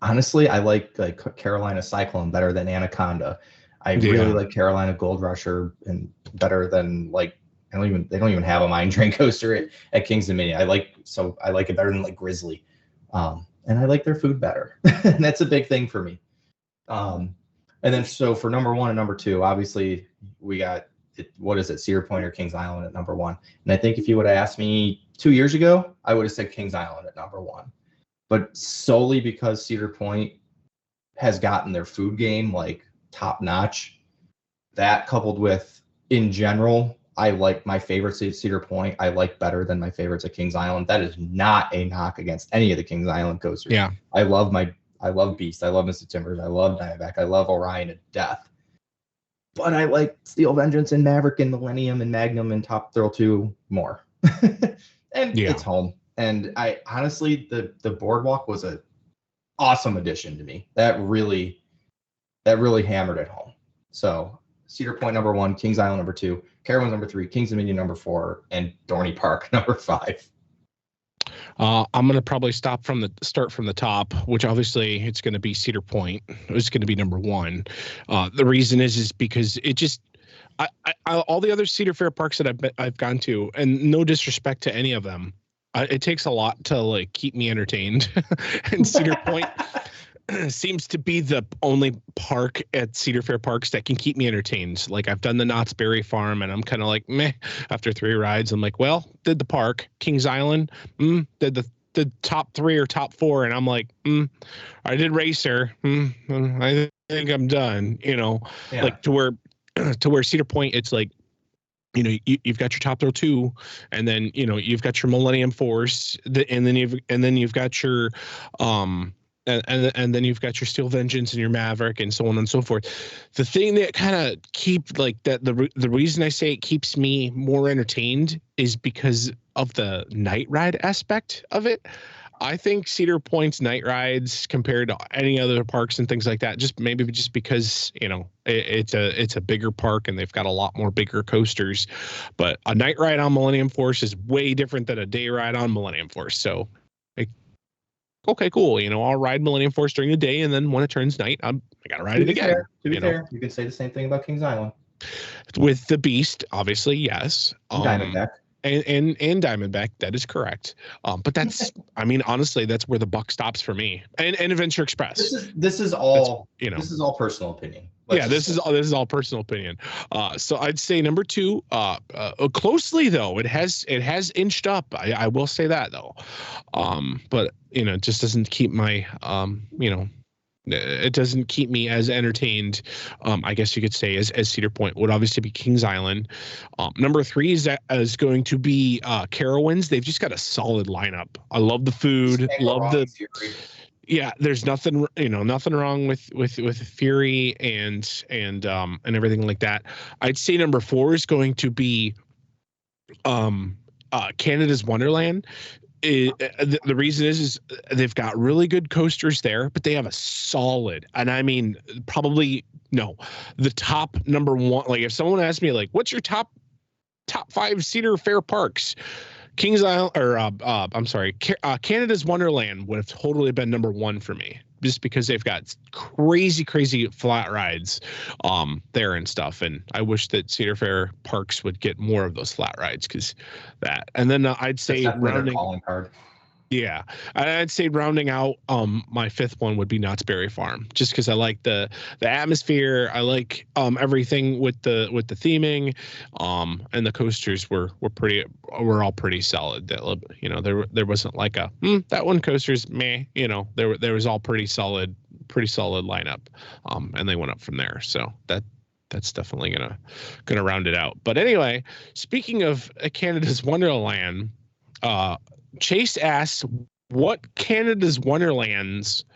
honestly, I like Carolina Cyclone better than Anaconda. I really like Carolina Gold Rusher and better than like, they don't even have a Mine Train coaster at Kings Dominion. I like it better than like Grizzly. And I like their food better. And that's a big thing for me. And then so for number 1 and number 2, obviously we got Cedar Point or Kings Island at number 1. And I think if you would have asked me 2 years ago, I would have said Kings Island at number 1. But solely because Cedar Point has gotten their food game like top notch, that coupled with, in general, I like my favorites at Cedar Point I like better than my favorites at Kings Island. That is not a knock against any of the Kings Island coasters. Yeah. I love Beast. I love Mystic Timbers. I love Diamondback. I love Orion to death. But I like Steel Vengeance and Maverick and Millennium and Magnum and Top Thrill 2 more. And it's home. And I honestly, the Boardwalk was an awesome addition to me. That really hammered it home. So Cedar Point number 1, Kings Island number 2, Carowinds number 3, Kings Dominion number 4, and Dorney Park number 5. I'm going to probably start from the top, which obviously it's going to be Cedar Point. It's going to be number 1. The reason is because it just, I all the other Cedar Fair parks that I've gone to, and no disrespect to any of them, it takes a lot to like keep me entertained. And Cedar Point seems to be the only park at Cedar Fair parks that can keep me entertained. Like I've done the Knott's Berry Farm and I'm kind of like, meh, after 3 rides. I'm like, well, did the park. Kings Island, did the top 3 or top 4. And I'm like, I did Racer. I think I'm done, you know, like to where Cedar Point, it's like, you know, you've got your Top Thrill 2, and then, you know, you've got your Millennium Force, and then you've got your and then you've got your Steel Vengeance and your Maverick and so on and so forth. The thing that kind of keep like that, the reason I say it keeps me more entertained is because of the night ride aspect of it. I think Cedar Point's night rides compared to any other parks and things like that, just because, you know, it's a bigger park and they've got a lot more bigger coasters, but a night ride on Millennium Force is way different than a day ride on Millennium Force. So okay, cool. You know, I'll ride Millennium Force during the day, and then when it turns night, I got to ride it again. To be fair, you can say the same thing about Kings Island. With the Beast, obviously, yes. Diamondback. And Diamondback, that is correct. But that's, I mean, honestly, that's where the buck stops for me. And Adventure Express. This is all, you know, this is all personal opinion. This is all personal opinion. So I'd say number 2. Closely though, it has inched up. I will say that though. But you know, it just doesn't keep my you know, It doesn't keep me as entertained, I guess you could say, as Cedar Point. Would obviously be Kings Island. Number 3 is going to be Carowinds. They've just got a solid lineup. I love the food. Love the Fury. Yeah, there's nothing wrong with Fury and everything like that. I'd say number 4 is going to be Canada's Wonderland. The reason is they've got really good coasters there, but they have a solid, and I mean probably the top number 1. Like if someone asked me like, what's your top 5 Cedar Fair parks? Kings Island Canada's Wonderland would have totally been number 1 for me, just because they've got crazy flat rides there and stuff. And I wish that Cedar Fair parks would get more of those flat rides, because that. And then I'd say calling card. Yeah, I'd say rounding out my 5th one would be Knott's Berry Farm, just because I like the atmosphere. I like everything with the theming, and the coasters were all pretty solid. That there wasn't like a that one coaster's meh. There was all pretty solid lineup, and they went up from there. So that's definitely gonna round it out. But anyway, speaking of Canada's Wonderland, Chase asks, what Canada's Wonderlands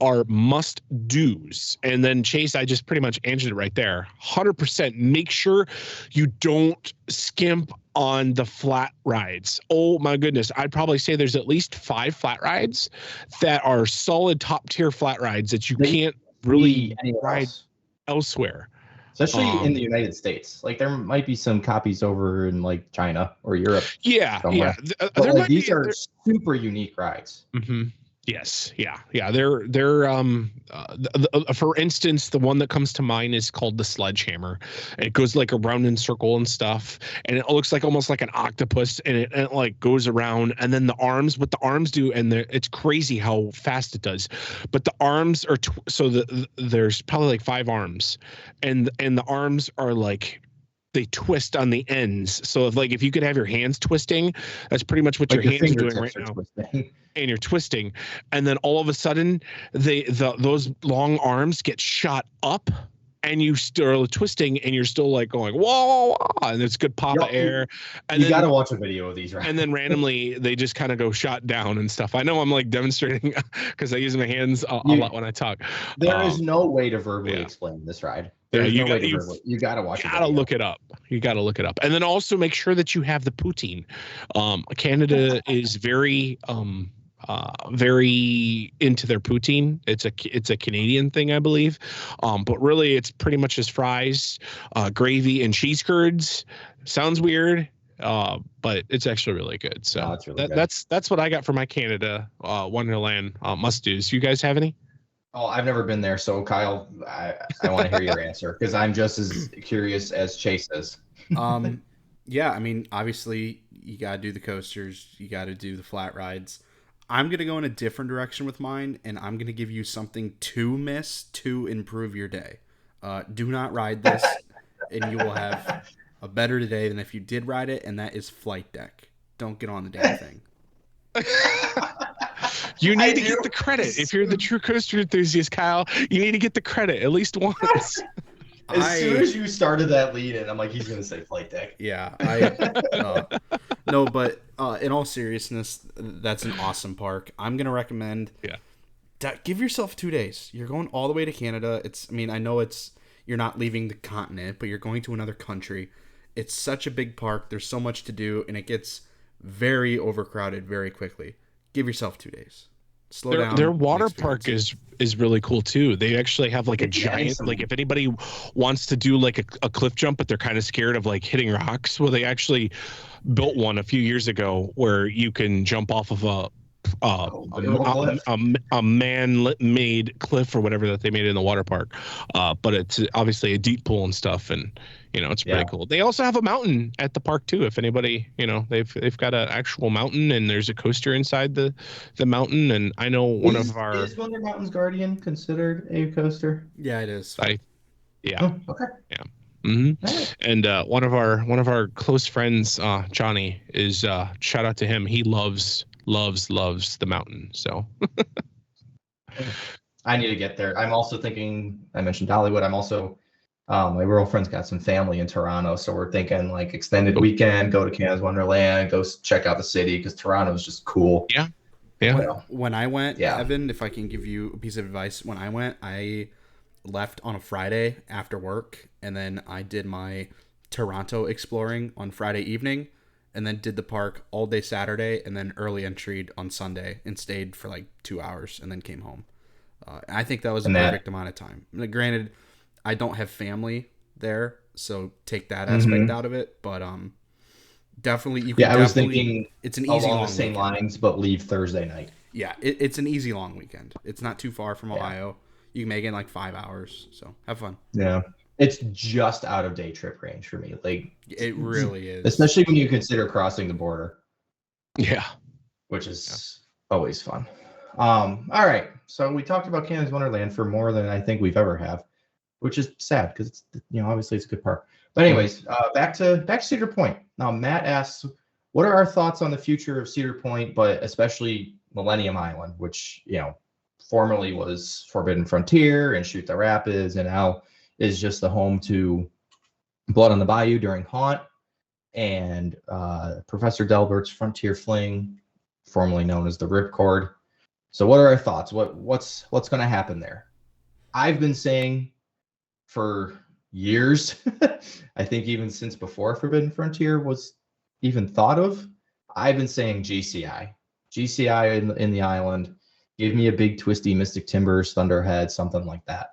are must do's? And then Chase, I just pretty much answered it right there. 100%. Make sure you don't skimp on the flat rides. Oh my goodness. I'd probably say there's at least 5 flat rides that are solid top tier flat rides that you can't really ride elsewhere. Especially in the United States. Like there might be some copies over in like China or Europe. Yeah. Somewhere. Yeah. But these are super unique rides. Mm-hmm. Yes. Yeah. They're for instance, the one that comes to mind is called the Sledgehammer. It goes like around in circle and stuff, and it looks like almost like an octopus, and it like goes around, and then what the arms do, and it's crazy how fast it does. But the arms are there's probably like 5 arms, and the arms are like, they twist on the ends. So if you could have your hands twisting, that's pretty much what like your hands are doing right now. Twisting. And you're twisting, and then all of a sudden those long arms get shot up, and you still twisting, and you're still like going whoa, and it's good pop of air. And you got to watch a video of these, right? And then randomly they just kind of go shot down and stuff. I know I'm like demonstrating because I use my hands a lot when I talk. There is no way to verbally explain this ride. You got to watch it. You got to look it up. You got to look it up, and then also make sure that you have the poutine. Canada is very into their poutine. It's a Canadian thing, I believe, but really it's pretty much just fries, gravy, and cheese curds. Sounds weird, but it's actually really good. So it's really good. That's what I got for my Canada Wonderland must do's. You guys have any? Oh, I've never been there, so Kyle, I want to hear your answer, because I'm just as curious as Chase is. Yeah, I mean, obviously you got to do the coasters, you got to do the flat rides. I'm going to go in a different direction with mine, and I'm going to give you something to miss to improve your day. Do not ride this, and you will have a better day than if you did ride it, and that is Flight Deck. Don't get on the damn thing. You need to get the credit. If you're the true coaster enthusiast, Kyle, you need to get the credit at least once. As soon as you started that lead in, I'm like, he's going to say Flight Deck. Yeah. No, but in all seriousness, that's an awesome park. I'm going to recommend give yourself 2 days. You're going all the way to Canada. I know you're not leaving the continent, but you're going to another country. It's such a big park. There's so much to do, and it gets very overcrowded very quickly. Give yourself 2 days. Slow down. Their water park is really cool too. They actually have like a giant, like if anybody wants to do like a cliff jump, but they're kind of scared of like hitting rocks. Well, they actually built one a fefew years ago where you can jump off of a man-made cliff or whatever that they made in the water park. But it's obviously a deep pool and stuff, and it's pretty cool. They also have a mountain at the park too. If anybody, they've got an actual mountain, and there's a coaster inside the mountain. And I know is Wonder Mountain's Guardian considered a coaster? Yeah, it is. Okay. Yeah. Mm-hmm. Right. And one of our close friends, Johnny, is shout out to him. He loves the mountain. So I need to get there. I'm also thinking, I mentioned Dollywood. I'm also, my girlfriend's got some family in Toronto. So we're thinking like extended weekend, go to Canada's Wonderland, go check out the city because Toronto is just cool. Yeah. Yeah. When I went, Evan, if I can give you a piece of advice, when I went, I left on a Friday after work, and then I did my Toronto exploring on Friday evening, and then did the park all day Saturday, and then early entryed on Sunday, and stayed for like 2 hours, and then came home. I think that was a perfect amount of time. Now, granted, I don't have family there, so take that aspect out of it, but definitely, you can. I was thinking it's an easy along long the same weekend. lines, but leave Thursday night. Yeah, it's an easy long weekend. It's not too far from Ohio. You can make it in like 5 hours, so have fun. Yeah, it's just out of day trip range for me. Like it really is, especially when you consider crossing the border. Yeah, which is always fun. All right, so we talked about Canada's Wonderland for more than I think we've ever have, which is sad because it's obviously it's a good park. But anyways, back to Cedar Point. Now Matt asks, what are our thoughts on the future of Cedar Point, but especially Millennium Island, which formerly was Forbidden Frontier and Shoot the Rapids, and now is just the home to Blood on the Bayou during Haunt and Professor Delbert's Frontier Fling, formerly known as the Ripcord. So what are our thoughts? What's going to happen there? I've been saying for years, I think even since before Forbidden Frontier was even thought of, I've been saying GCI in the island. Give me a big twisty Mystic Timbers, Thunderhead, something like that.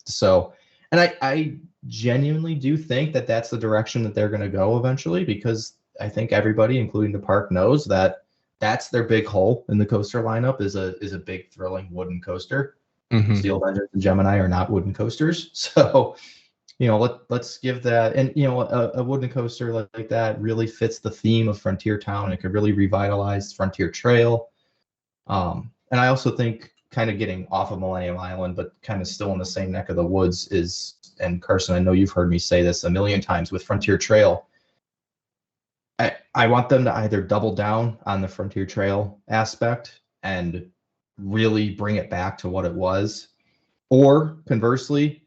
So, and I genuinely do think that that's the direction that they're going to go eventually, because I think everybody, including the park, knows that that's their big hole in the coaster lineup is a big thrilling wooden coaster. Steel Vengeance and Gemini are not wooden coasters. So, let's give that, and a wooden coaster like that really fits the theme of Frontier Town. It could really revitalize Frontier Trail. And I also think kind of getting off of Millennium Island, but kind of still in the same neck of the woods is, and Carson, I know you've heard me say this a million times with Frontier Trail. I want them to either double down on the Frontier Trail aspect and really bring it back to what it was, or conversely,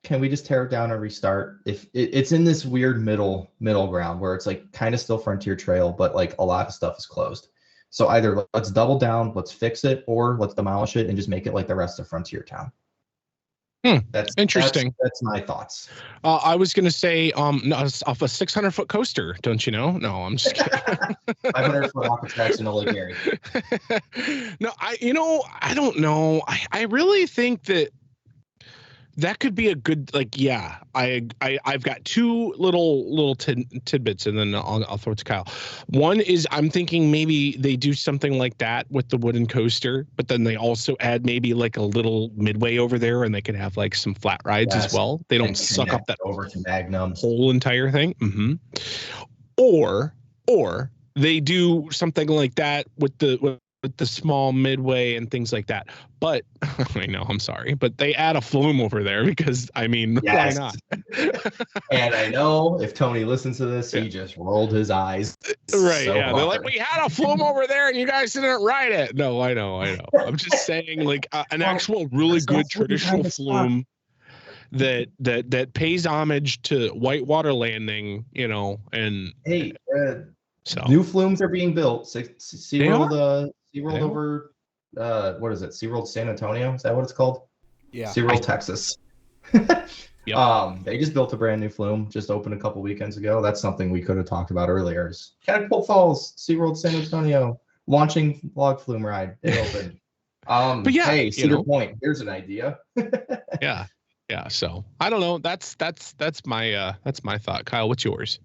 can we just tear it down and restart? If it's in this weird middle ground where it's like kind of still Frontier Trail, but like a lot of stuff is closed. So either let's double down, let's fix it, or let's demolish it and just make it like the rest of Frontier Town. That's interesting. That's my thoughts. I was going to say, no, off a 600-foot coaster, don't you know? No, I'm just kidding. 500-foot off attraction to Lake Erie. No, I don't know. I really think that could be a good, I've got two little tidbits, and then I'll throw it to Kyle. One is I'm thinking maybe they do something like that with the wooden coaster, but then they also add maybe like a little midway over there, and they could have like some flat rides as well. They don't suck up that over to Magnum whole entire thing. Or they do something like that with the small midway and things like that. But I know, I'm sorry, but they add a flume over there because, why not? And I know if Tony listens to this, he just rolled his eyes. Right. So yeah. Hard. They're like, we had a flume over there and you guys didn't ride it. No, I know. I'm just saying, like, an actual really good traditional flume that pays homage to Whitewater Landing, and hey, so new flumes are being built. SeaWorld over, what is it? SeaWorld San Antonio? Is that what it's called? Yeah. SeaWorld Texas. Yep. They just built a brand new flume, just opened a couple weekends ago. That's something we could have talked about earlier. Catapult Falls, SeaWorld San Antonio, launching log flume ride. It opened. But yeah, hey, Cedar Point, here's an idea. Yeah. So I don't know. That's my thought. Kyle, what's yours?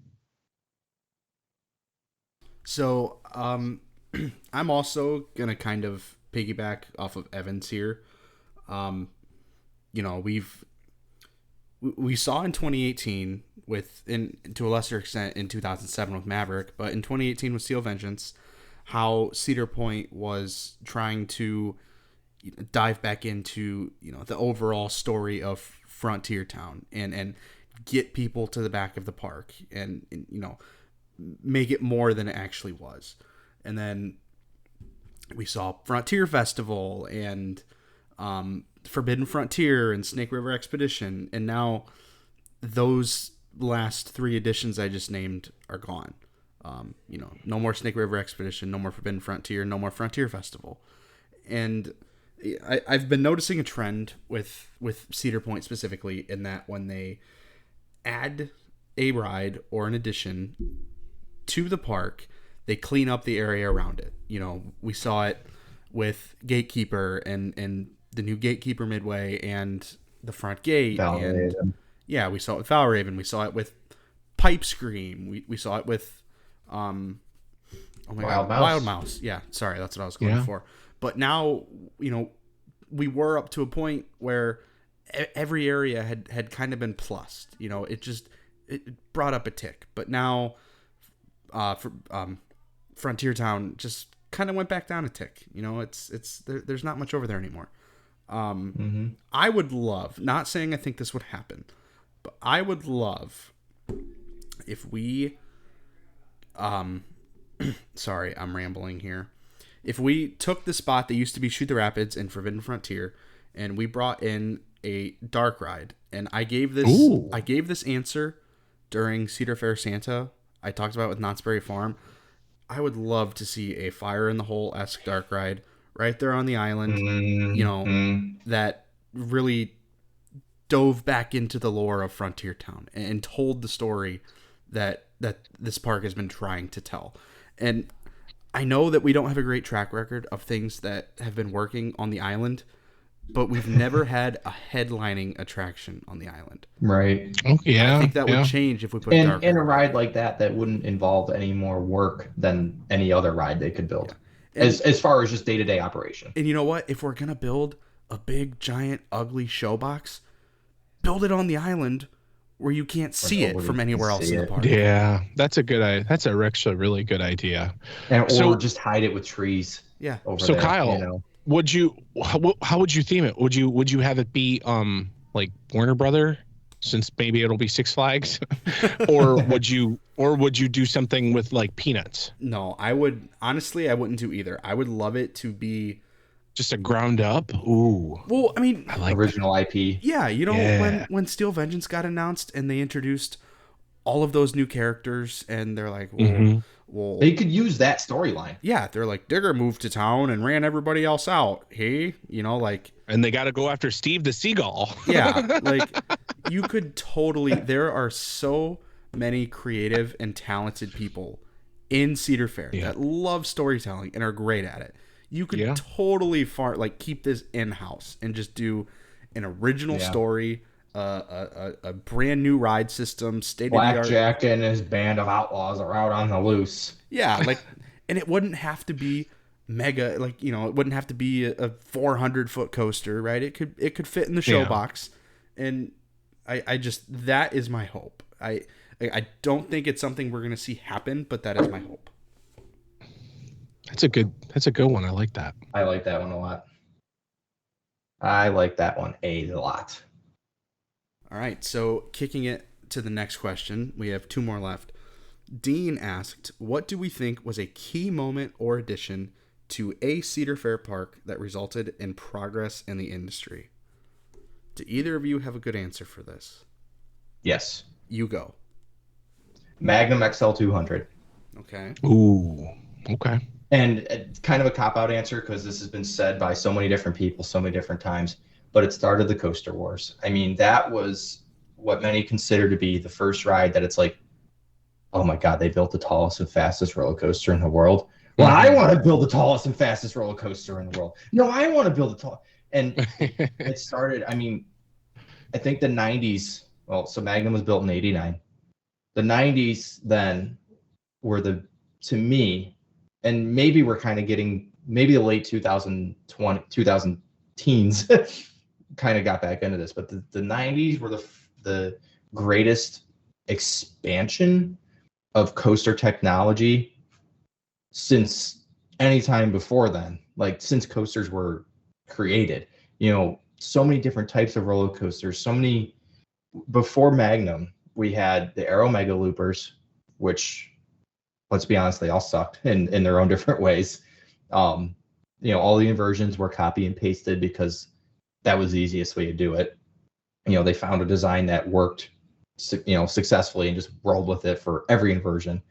So, I'm also gonna kind of piggyback off of Evans here. We saw in 2018 to a lesser extent in 2007 with Maverick, but in 2018 with Steel Vengeance, how Cedar Point was trying to dive back into the overall story of Frontier Town and get people to the back of the park and make it more than it actually was. And then we saw Frontier Festival and Forbidden Frontier and Snake River Expedition, and now those last 3 editions I just named are gone. No more Snake River Expedition, no more Forbidden Frontier, no more Frontier Festival. And I've been noticing a trend with Cedar Point specifically, in that when they add a ride or an addition to the park, they clean up the area around it. We saw it with Gatekeeper and the new Gatekeeper Midway and the front gate. Valraven. Yeah, we saw it with Valraven. We saw it with Pipe Scream. We saw it with Wild Mouse. Yeah, sorry, that's what I was going for. But now, we were up to a point where every area had kind of been plussed. It brought up a tick. But now, Frontier Town just kind of went back down a tick. There's not much over there anymore. I would love, not saying I think this would happen, but I would love if we, sorry, I'm rambling here. If we took the spot that used to be Shoot the Rapids in Forbidden Frontier, and we brought in a dark ride, and I gave this answer during Cedar Fair Santa. I talked about it with Knott's Berry Farm. I would love to see a Fire in the Hole-esque dark ride right there on the island, that really dove back into the lore of Frontier Town and told the story that this park has been trying to tell. And I know that we don't have a great track record of things that have been working on the island, but we've never had a headlining attraction on the island. Right. Oh, yeah. I think that would change if we put and a ride like that wouldn't involve any more work than any other ride they could build. Yeah. As far as just day-to-day operation. And you know what? If we're going to build a big, giant, ugly showbox, build it on the island where you can't see it from anywhere else in the park. Yeah, that's actually a really good idea. Or just hide it with trees. Yeah. So there, Kyle, how would you theme it? Would you have it be like Warner Brother, since maybe it'll be Six Flags, or would you do something with like Peanuts? No, I wouldn't do either. I would love it to be just a ground up. Ooh. Well, I mean, I like original that. IP. Yeah, when Steel Vengeance got announced and they introduced all of those new characters, and they're like, well, they could use that storyline. Yeah, they're like, Digger moved to town and ran everybody else out. Hey, and they got to go after Steve the Seagull. Yeah, like you could totally. There are so many creative and talented people in Cedar Fair that love storytelling and are great at it. You could totally keep this in-house and just do an original story, a brand new ride system, state-of-the-art. Blackjack and his band of outlaws are out on the loose. Yeah, and it wouldn't have to be mega, it wouldn't have to be a 400-foot coaster, right? It could fit in the show box, and I just, that is my hope. I don't think it's something we're gonna see happen, but that is my hope. That's a good one. I like that. I like that one a lot. I like that one a lot. All right, so kicking it to the next question, we have 2 more left. Dean asked, what do we think was a key moment or addition to a Cedar Fair park that resulted in progress in the industry? Do either of you have a good answer for this? Yes. You go. Magnum XL 200. Okay. Ooh, okay. And kind of a cop-out answer, because this has been said by so many different people so many different times, but it started the Coaster Wars. I mean, that was what many consider to be the first ride that it's like, oh my God, they built the tallest and fastest roller coaster in the world. Well, I want to build the tallest and fastest roller coaster in the world. No, I want to build the tall. And it started, I mean, I think the 90s, so Magnum was built in 89. The 90s then were to me, and maybe we're kind of getting, maybe the late 2000 teens kind of got back into this, but the 90s were the greatest expansion of coaster technology since any time before then, like since coasters were created. So many different types of roller coasters, before Magnum, we had the Aero Mega Loopers, which, let's be honest, they all sucked in their own different ways. All the inversions were copy and pasted because that was the easiest way to do it. They found a design that worked, successfully, and just rolled with it for every inversion.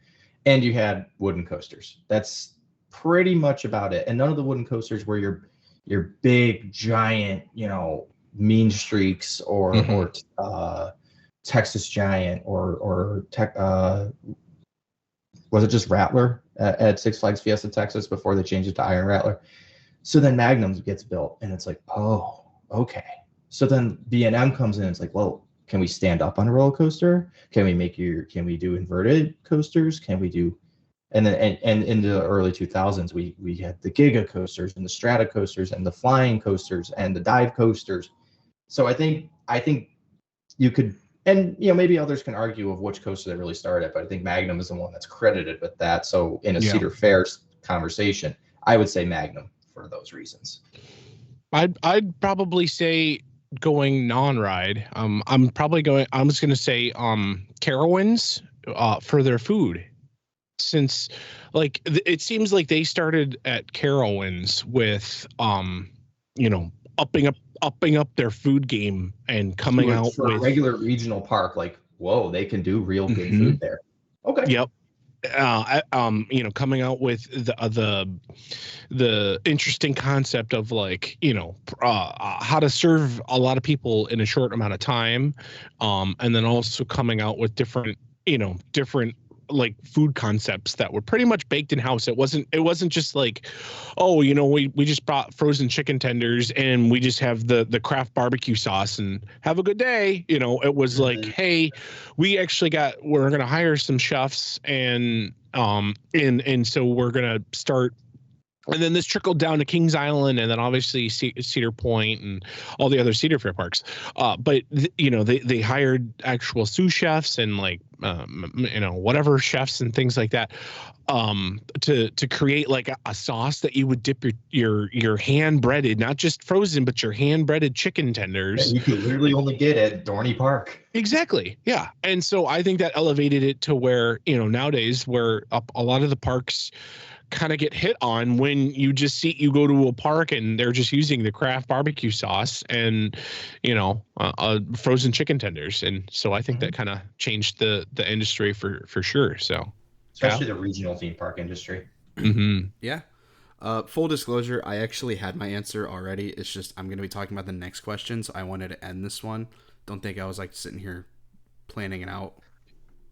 And you had wooden coasters. That's pretty much about it. And none of the wooden coasters were your big giant, mean streaks or Texas Giant or was it just Rattler at Six Flags Fiesta Texas before they changed it to Iron Rattler? So then Magnum gets built, and it's like, oh, okay. So then B&M comes in, and it's like, well, can we stand up on a roller coaster? Can we do inverted coasters? Can we do, and then and in the early 2000s, we had the Giga coasters and the Strata coasters and the flying coasters and the dive coasters. So I think you could, and maybe others can argue of which coaster they really started, but I think Magnum is the one that's credited with that. So in a Cedar Fair conversation, I would say Magnum for those reasons. I'd probably say going non-ride. I'm just going to say Carowinds for their food, since it seems like they started at Carowinds with upping up their food game and coming out for with a regular regional park. Like, whoa, they can do real good food there. Okay. Yep. Coming out with the interesting concept of how to serve a lot of people in a short amount of time, and then also coming out with different food concepts that were pretty much baked in house. It wasn't just like, we just bought frozen chicken tenders and we just have the Kraft barbecue sauce and have a good day. It was like, hey, we're going to hire some chefs and so we're going to start. And then this trickled down to Kings Island, and then obviously Cedar Point and all the other Cedar Fair parks. But they hired actual sous chefs and whatever chefs and things like that, to create like a sauce that you would dip your hand breaded, not just frozen, but your hand breaded chicken tenders. Yeah, you could literally only get at Dorney Park. Exactly. Yeah. And so I think that elevated it to where, nowadays where a lot of the parks kind of get hit on when you go to a park and they're just using the Kraft barbecue sauce and frozen chicken tenders. And so I think that kind of changed the industry for sure. So especially the regional theme park industry. Yeah. Full disclosure, I actually had my answer already. It's just I'm going to be talking about the next question, so I wanted to end this one. Don't think I was sitting here planning it out.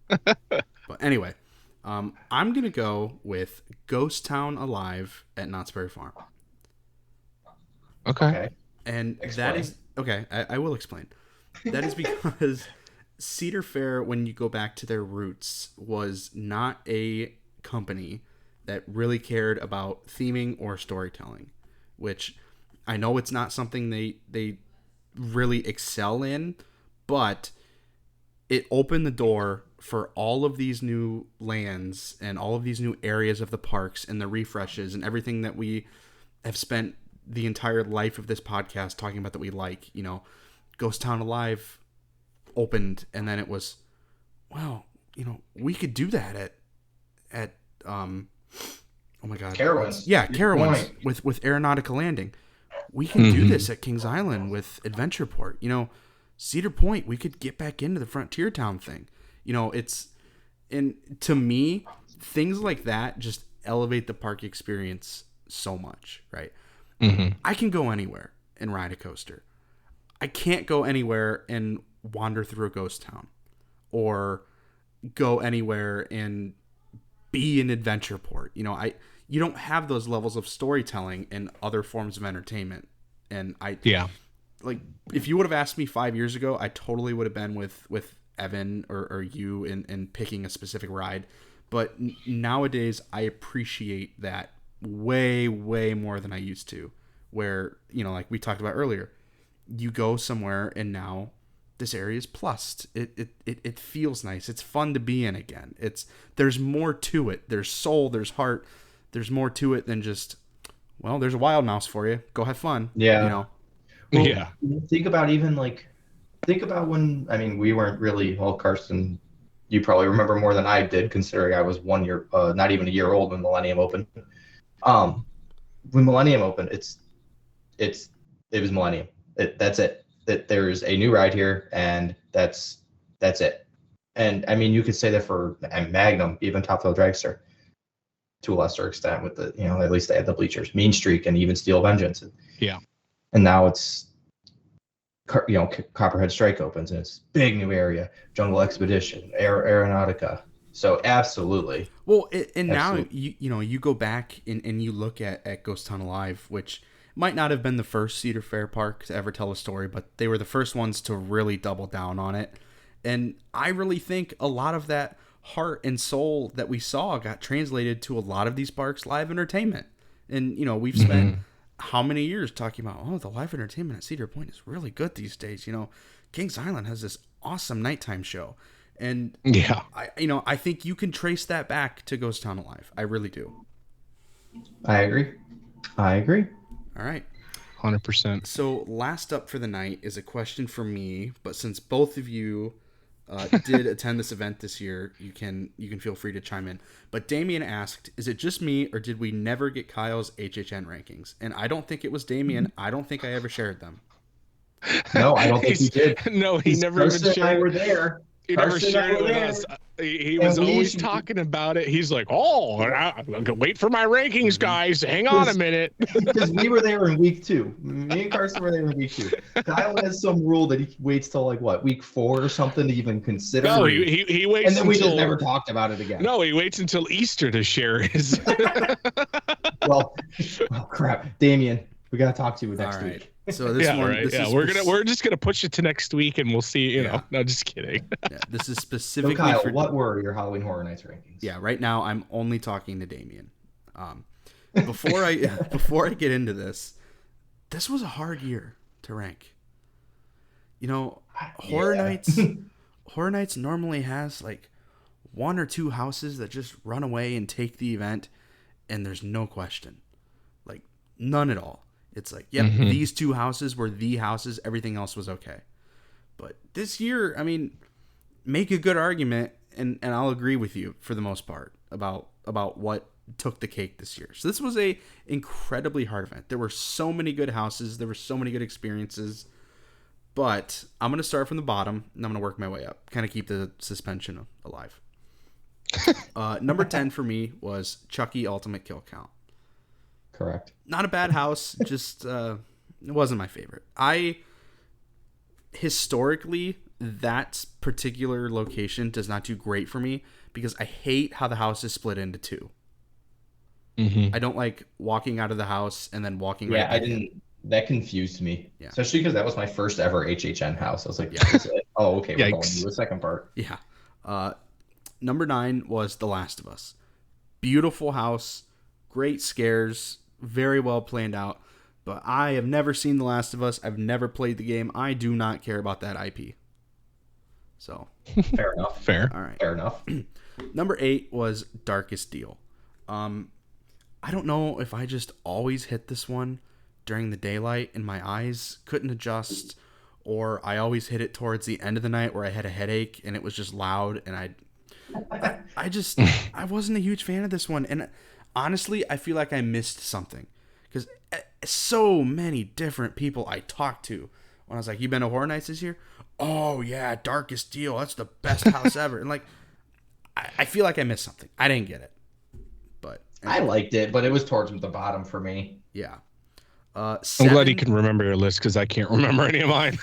But anyway, I'm going to go with Ghost Town Alive at Knott's Berry Farm. Okay. And explain. That is... Okay, I will explain. That is because Cedar Fair, when you go back to their roots, was not a company that really cared about theming or storytelling, which I know it's not something they really excel in, but it opened the door for all of these new lands and all of these new areas of the parks and the refreshes and everything that we have spent the entire life of this podcast talking about that we like. Ghost Town Alive opened, and then it was, wow, we could do that at oh my god, Carowinds. Yeah, Carowinds with Aeronautica Landing. We can do this at Kings Island with Adventureport. Cedar Point, we could get back into the Frontier Town thing. And to me, things like that just elevate the park experience so much, right? I can go anywhere and ride a coaster. I can't go anywhere and wander through a ghost town or go anywhere and be an Adventureport. You don't have those levels of storytelling in other forms of entertainment. And if you would have asked me 5 years ago, I totally would have been with Evan or you in picking a specific ride. But nowadays, I appreciate that way, way more than I used to. Where, like we talked about earlier, you go somewhere and now this area is plussed. It feels nice. It's fun to be in again. There's more to it. There's soul. There's heart. There's more to it than just, well, there's a wild mouse for you. Go have fun. Yeah. Well, yeah. Think about when, we weren't really, well, Carson, you probably remember more than I did, considering I was 1 year, not even a year old when Millennium opened. When Millennium opened, it was Millennium. That's it. That there's a new ride here, and that's it. And I mean, you could say that for Magnum, even Top Thrill Dragster, to a lesser extent, with the at least they had the bleachers, Mean Streak, and even Steel Vengeance. Yeah. And now it's Copperhead Strike opens, and it's big new area, Jungle Expedition, Aeronautica. So absolutely. Well, and absolutely. Now you go back and you look at Ghost Town Alive, which might not have been the first Cedar Fair park to ever tell a story, but they were the first ones to really double down on it. And I really think a lot of that heart and soul that we saw got translated to a lot of these parks' live entertainment. And we've spent how many years talking about, the live entertainment at Cedar Point is really good these days. Kings Island has this awesome nighttime show. And yeah, I think you can trace that back to Ghost Town Alive. I really do. I agree. All right. 100%. So last up for the night is a question for me, but since both of you did attend this event this year, you can feel free to chime in. But Damien asked, is it just me, or did we never get Kyle's HHN rankings? And I don't think it was Damien. I don't think I ever shared them. No, I don't think he did. No, he never even shared. And I were there. He never shared it with us. He was always talking about it. He's like, wait for my rankings, guys. Hang on a minute. Because we were there in week 2. Me and Carson were there in week 2. Kyle has some rule that he waits till week 4 or something to even consider. No, he waits, and then we just never talked about it again. No, he waits until Easter to share his. well, crap, Damien, we gotta talk to you next week. So this one, right. We're just gonna push it to next week, and we'll see. You know, no, just kidding. This is specifically. So Kyle, what were your Halloween Horror Nights rankings? Yeah, right now I'm only talking to Damien. Before I get into this was a hard year to rank. Horror Nights normally has like 1 or 2 houses that just run away and take the event, and there's no question, like none at all. It's like, these 2 houses were the houses. Everything else was okay. But this year, I mean, make a good argument, and I'll agree with you for the most part about what took the cake this year. So this was a incredibly hard event. There were so many good houses. There were so many good experiences. But I'm going to start from the bottom, and I'm going to work my way up. Kind of keep the suspension alive. Number 10 for me was Chucky Ultimate Kill Count. Correct. Not a bad house, just it wasn't my favorite. Historically, that particular location does not do great for me because I hate how the house is split into 2. I don't like walking out of the house and then walking right back in. That confused me. Yeah. Especially because that was my first ever HHN house. I was like, oh, okay, we're going to the second part. Yeah. Number 9 was The Last of Us. Beautiful house, great scares, very well planned out. But I have never seen The Last of Us. I've never played the game. I do not care about that IP. So. Fair enough. Fair. All right. Fair enough. Number 8 was Darkest Deal. I don't know if I just always hit this one during the daylight and my eyes couldn't adjust, or I always hit it towards the end of the night where I had a headache and it was just loud, and I wasn't a huge fan of this one. And honestly, I feel like I missed something because so many different people I talked to when I was like, "You been to Horror Nights this year?" "Oh yeah, Darkest Deal. That's the best house ever." And like, I feel like I missed something. I didn't get it, but anyway. I liked it, but it was towards the bottom for me. Yeah. 7, I'm glad you can remember your list because I can't remember any of mine.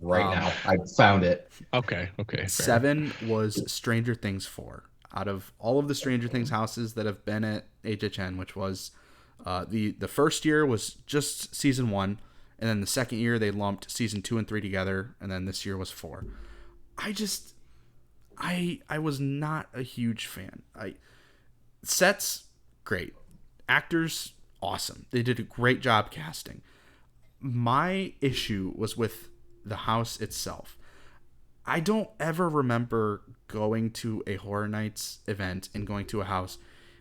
Now, I found it. Okay. Fair. 7 was Stranger Things 4. Out of all of the Stranger Things houses that have been at HHN, which was the first year was just season 1, and then the second year they lumped season 2 and 3 together, and then this year was 4. I was not a huge fan. Sets great, actors awesome. They did a great job casting. My issue was with the house itself. I don't ever remember going to a Horror Nights event and going to a house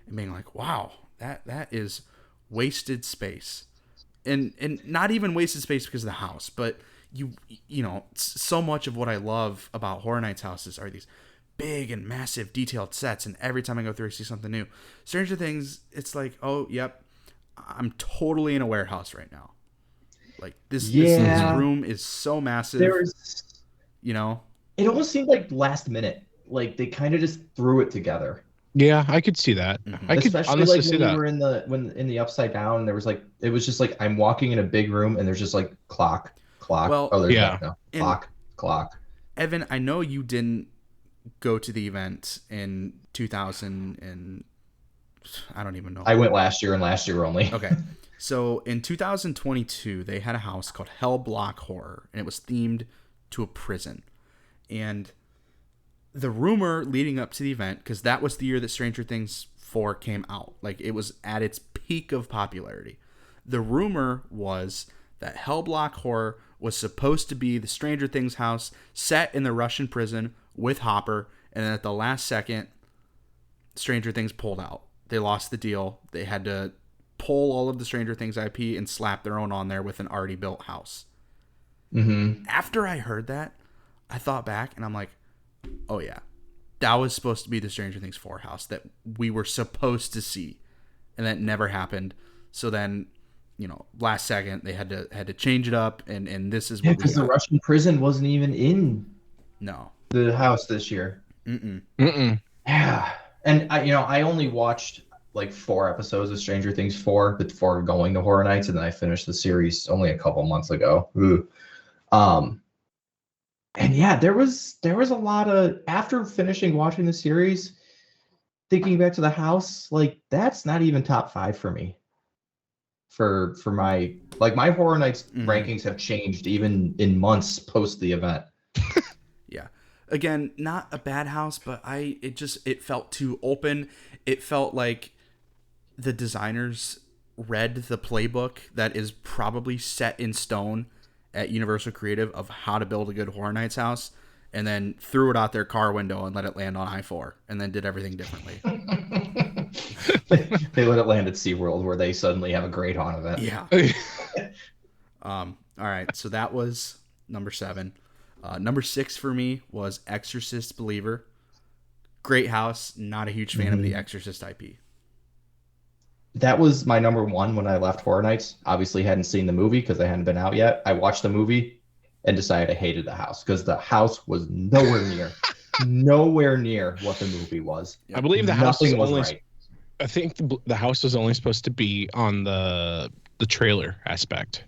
and being like, wow, that is wasted space. And not even wasted space because of the house, but you know, so much of what I love about Horror Nights houses are these big and massive detailed sets, and every time I go through I see something new. Stranger Things, it's like, oh, yep, I'm totally in a warehouse right now. Like this room is so massive. You know, it almost seemed like last minute. Like they kind of just threw it together. Yeah, I could see that. I could especially like when we were in the upside down. There was like it was just like I'm walking in a big room and there's just like clock. Well, oh, there's clock. Evan, I know you didn't go to the event in 2000 and I don't even know. I went last year and last year only. Okay. So in 2022, they had a house called Hell Block Horror, and it was themed to a prison. And the rumor leading up to the event, because that was the year that Stranger Things 4 came out, like it was at its peak of popularity. The rumor was that Hell Block Horror was supposed to be the Stranger Things house set in the Russian prison with Hopper, and then at the last second, Stranger Things pulled out. They lost the deal. They had to pull all of the Stranger Things IP and slap their own on there with an already built house. Mm-hmm. After I heard that, I thought back and I'm like, oh yeah, that was supposed to be the Stranger Things 4 house that we were supposed to see, and that never happened. So then, last second they had to change it up, and this is what because the Russian prison wasn't even in the house this year. Yeah, and I only watched like 4 episodes of Stranger Things 4 before going to Horror Nights, and then I finished the series only a couple months ago. And yeah, there was a lot of, after finishing watching the series, thinking back to the house, like that's not even top 5 for me. For my Horror Nights rankings have changed even in months post the event. Yeah. Again, not a bad house, but it felt too open. It felt like the designers read the playbook that is probably set in stone at Universal Creative of how to build a good Horror Nights house, and then threw it out their car window and let it land on I-4, and then did everything differently. They let it land at SeaWorld, where they suddenly have a great haunt event. Yeah. All right, so that was number 7. Number 6 for me was Exorcist Believer. Great house. Not a huge fan of the Exorcist IP. That was my number 1 when I left Horror Nights. Obviously hadn't seen the movie because they hadn't been out yet. I watched the movie and decided I hated the house because the house was nowhere near what the movie was. I believe the house was only right. I think the house was only supposed to be on the trailer aspect.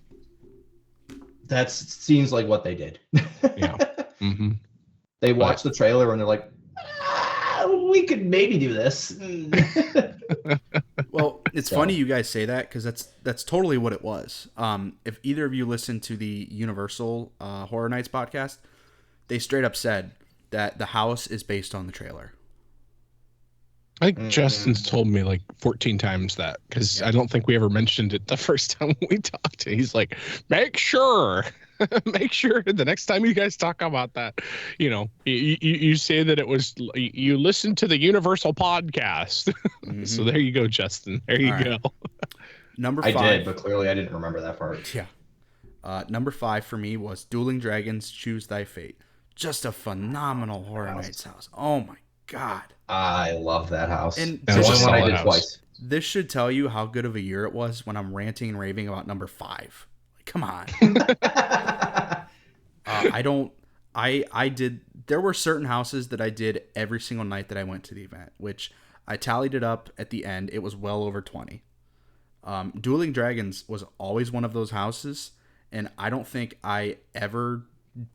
That seems like what they did. Yeah. Mm-hmm. They watched the trailer and they're like, we could maybe do this. Well, it's funny you guys say that because that's totally what it was. If either of you listened to the Universal Horror Nights podcast, they straight up said that the house is based on the trailer. I think Justin's told me like 14 times that, because I don't think we ever mentioned it the first time we talked. He's like, make sure the next time you guys talk about that, you say that it was, you listened to the Universal podcast. So there you go, Justin. There you go. Number 5. I did, but clearly I didn't remember that part. Yeah. Number 5 for me was Dueling Dragons, Choose Thy Fate. Just a phenomenal Horror Nights house. Oh my God. I love that house. And the only one I did twice. This should tell you how good of a year it was when I'm ranting and raving about number 5. Like, come on. There were certain houses that I did every single night that I went to the event, which I tallied it up at the end. It was well over 20. Dueling Dragons was always one of those houses, and I don't think I ever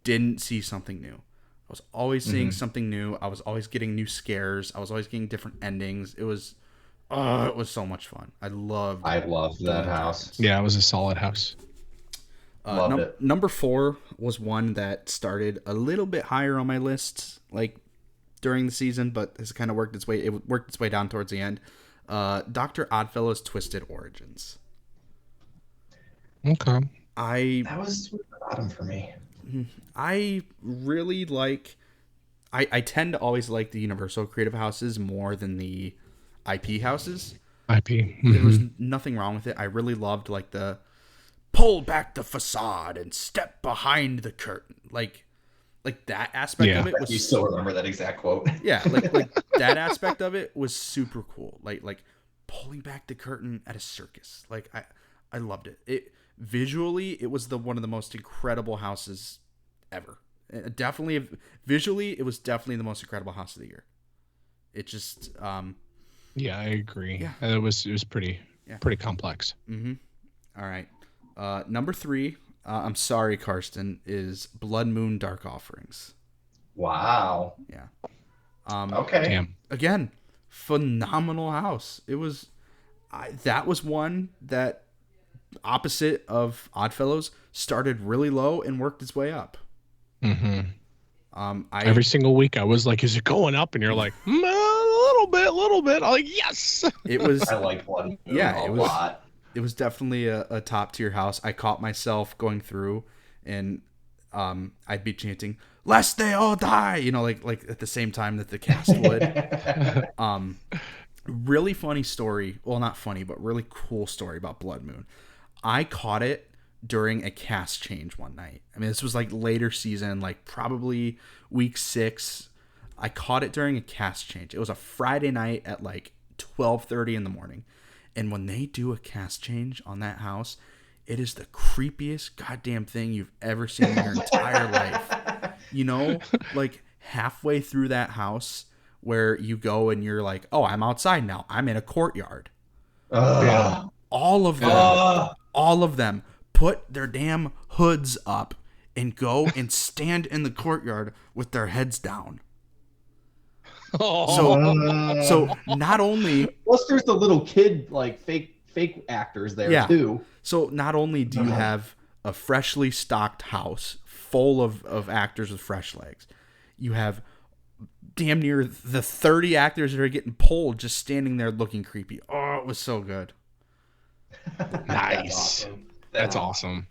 didn't see something new. I was always seeing something new. I was always getting new scares. I was always getting different endings. It was so much fun. I loved that house. Yeah, it was a solid house. Loved it. Number 4 was one that started a little bit higher on my list, like during the season, but has kind of worked its way down towards the end. Dr. Oddfellow's Twisted Origins. Okay. That was the bottom for me. I really like. I tend to always like the Universal Creative houses more than the IP houses. There was nothing wrong with it. I really loved like the pull back the facade and step behind the curtain, like that aspect of it was. You still remember that exact quote? Yeah, like that aspect of it was super cool. Like pulling back the curtain at a circus. Like I loved it. visually, it was one of the most incredible houses ever. Definitely, visually, it was definitely the most incredible house of the year. It just, yeah, I agree. Yeah. It was pretty complex. Mm-hmm. All right. Number 3, I'm sorry, Karsten, is Blood Moon Dark Offerings. Wow. Yeah. Okay. Damn. Again, phenomenal house. It was, that was one that, opposite of Oddfellows, started really low and worked its way up. Mm-hmm. Every single week I was like, is it going up? And you're like, a little bit. I'm like, yes. It was. I like Blood Moon a lot. It was definitely a top tier house. I caught myself going through, and I'd be chanting, "Lest they all die," like at the same time that the cast would. Really funny story. Well, not funny, but really cool story about Blood Moon. I caught it during a cast change one night. I mean, this was like later season, like probably week 6. I caught it during a cast change. It was a Friday night at like 12:30 in the morning. And when they do a cast change on that house, it is the creepiest goddamn thing you've ever seen in your entire life. Like halfway through that house where you go and you're like, oh, I'm outside now. I'm in a courtyard. Yeah. All of them put their damn hoods up and go and stand in the courtyard with their heads down. So not only, plus there's the little kid like fake actors there too. So not only do you have a freshly stocked house full of actors with fresh legs, you have damn near the 30 actors that are getting pulled just standing there looking creepy. Oh, it was so good. Nice. That's awesome.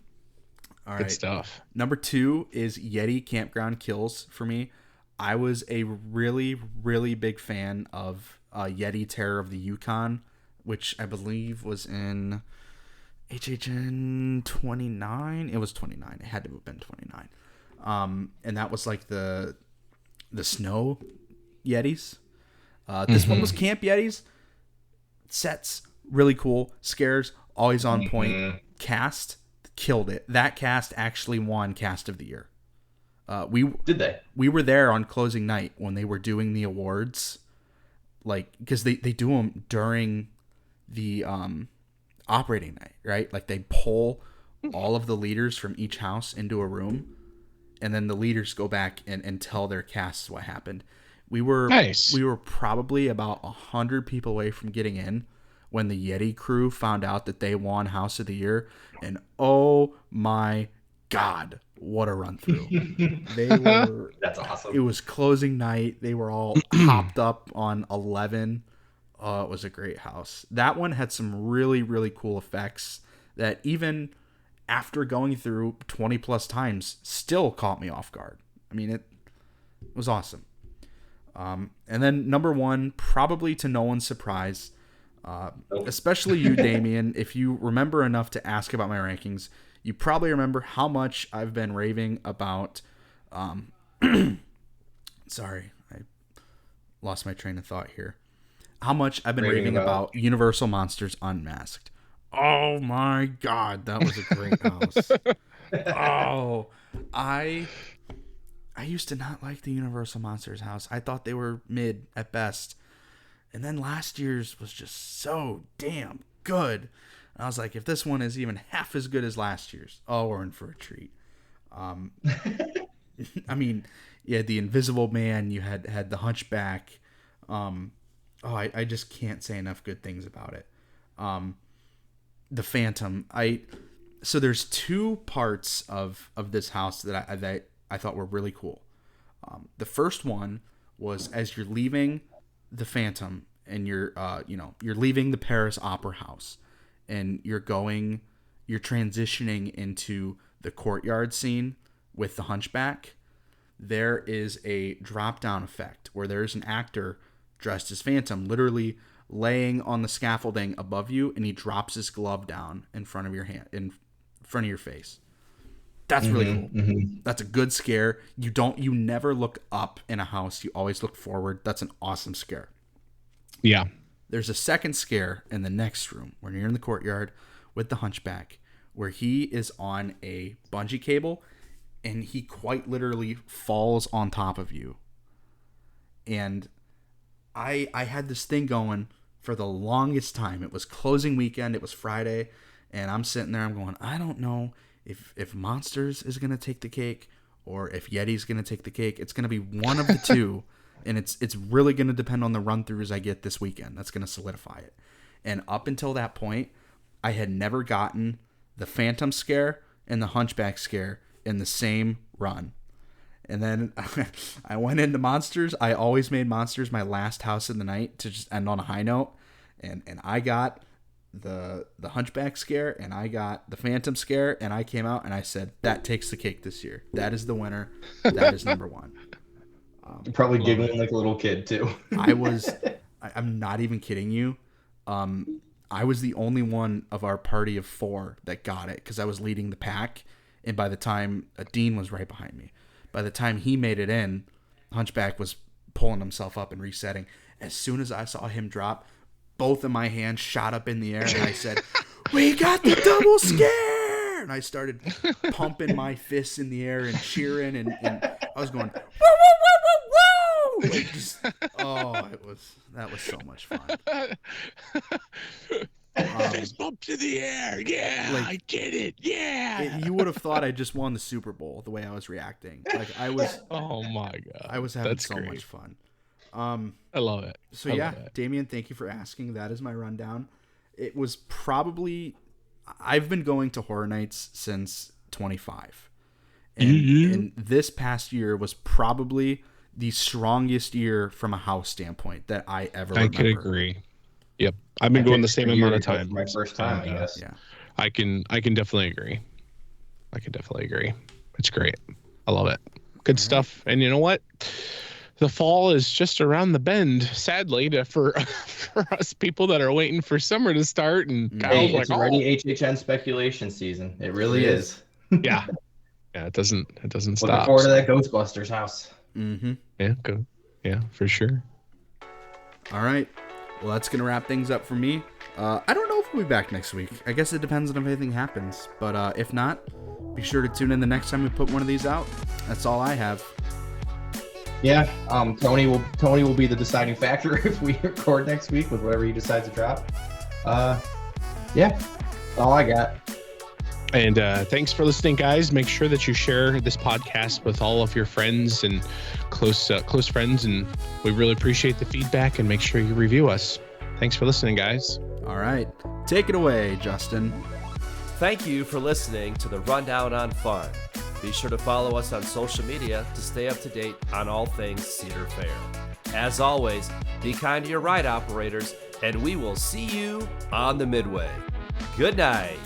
All right. Good stuff. Number 2 is Yeti Campground Kills for me. I was a really, really big fan of Yeti Terror of the Yukon, which I believe was in HHN 29. It was 29. It had to have been 29. And that was like the snow Yetis. This one was Camp Yetis. Sets, really cool. Scares, always on point. Cast, killed it. That cast actually won Cast of the Year. Did they? We were there on closing night when they were doing the awards, like because they do them during the operating night, right? Like they pull all of the leaders from each house into a room, and then the leaders go back and tell their casts what happened. We were probably about 100 people away from getting in when the Yeti crew found out that they won House of the Year, and oh my God, what a run through. That's awesome. It was closing night. They were all hopped up on 11. Oh, it was a great house. That one had some really, really cool effects that even after going through 20 plus times still caught me off guard. I mean, it was awesome. And then number 1, probably to no one's surprise, especially you, Damien, if you remember enough to ask about my rankings, you probably remember how much I've been raving about. Sorry, I lost my train of thought here. How much I've been raving about Universal Monsters Unmasked. Oh my God, that was a great house. Oh, I used to not like the Universal Monsters house. I thought they were mid at best. And then last year's was just so damn good. And I was like, if this one is even half as good as last year's, oh, we're in for a treat. I mean, you had the Invisible Man, you had the Hunchback. I just can't say enough good things about it. The Phantom. So there's 2 parts of this house that I thought were really cool. The first one was as you're leaving the Phantom and you're leaving the Paris Opera House and you're transitioning into the courtyard scene with the Hunchback. There is a drop down effect where there's an actor dressed as Phantom literally laying on the scaffolding above you, and he drops his glove down in front of your hand, in front of your face. That's really cool. Mm-hmm. That's a good scare. You never look up in a house. You always look forward. That's an awesome scare. Yeah. There's a second scare in the next room when you're in the courtyard with the Hunchback, where he is on a bungee cable and he quite literally falls on top of you. And I had this thing going for the longest time. It was closing weekend. It was Friday. And I'm sitting there. I'm going, I don't know if Monsters is going to take the cake or if Yeti's going to take the cake. It's going to be one of the two. And it's really going to depend on the run-throughs I get this weekend. That's going to solidify it. And up until that point, I had never gotten the Phantom Scare and the Hunchback Scare in the same run. And then I went into Monsters. I always made Monsters my last house of the night to just end on a high note. And I got the Hunchback Scare and I got the Phantom Scare, and I came out and I said, that takes the cake this year. That is the winner. That is number one. Probably giggling like a little kid too. I'm not even kidding you. I was the only one of our party of 4 that got it because I was leading the pack. And by the time Dean was right behind me, by the time he made it in, Hunchback was pulling himself up and resetting. As soon as I saw him drop, both of my hands shot up in the air and I said, we got the double scare! And I started pumping my fists in the air and cheering, and I was going, woo, woo, woo, woo, woo! Like just, that was so much fun. Fist bump to the air. Yeah, like, I did it. Yeah. You would have thought I just won the Super Bowl the way I was reacting. Like I was. Oh my God. I was having so much fun. I love it. So Damien, thank you for asking. That is my rundown. It was probably, I've been going to Horror Nights since 25. And this past year was probably the strongest year from a house standpoint that I ever remember. I could agree. Yep. I've been going the same amount of time. My first time, I guess. Yeah. I can definitely agree. It's great. I love it. Good stuff. And you know what? The fall is just around the bend, sadly, for us people that are waiting for summer to start. And it's already HHN speculation season. It really is. Yeah. Yeah, it doesn't stop. Looking forward to that Ghostbusters house. Mm-hmm. Yeah, go. Yeah, for sure. All right. Well, that's going to wrap things up for me. I don't know if we'll be back next week. I guess it depends on if anything happens. But if not, be sure to tune in the next time we put one of these out. That's all I have. Yeah, Tony will be the deciding factor if we record next week with whatever he decides to drop. Yeah, that's all I got. And thanks for listening, guys. Make sure that you share this podcast with all of your friends and close friends, and we really appreciate the feedback. And make sure you review us. Thanks for listening, guys. All right, take it away, Justin. Thank you for listening to the Rundown on Fun. Be sure to follow us on social media to stay up to date on all things Cedar Fair. As always, be kind to your ride operators, and we will see you on the Midway. Good night.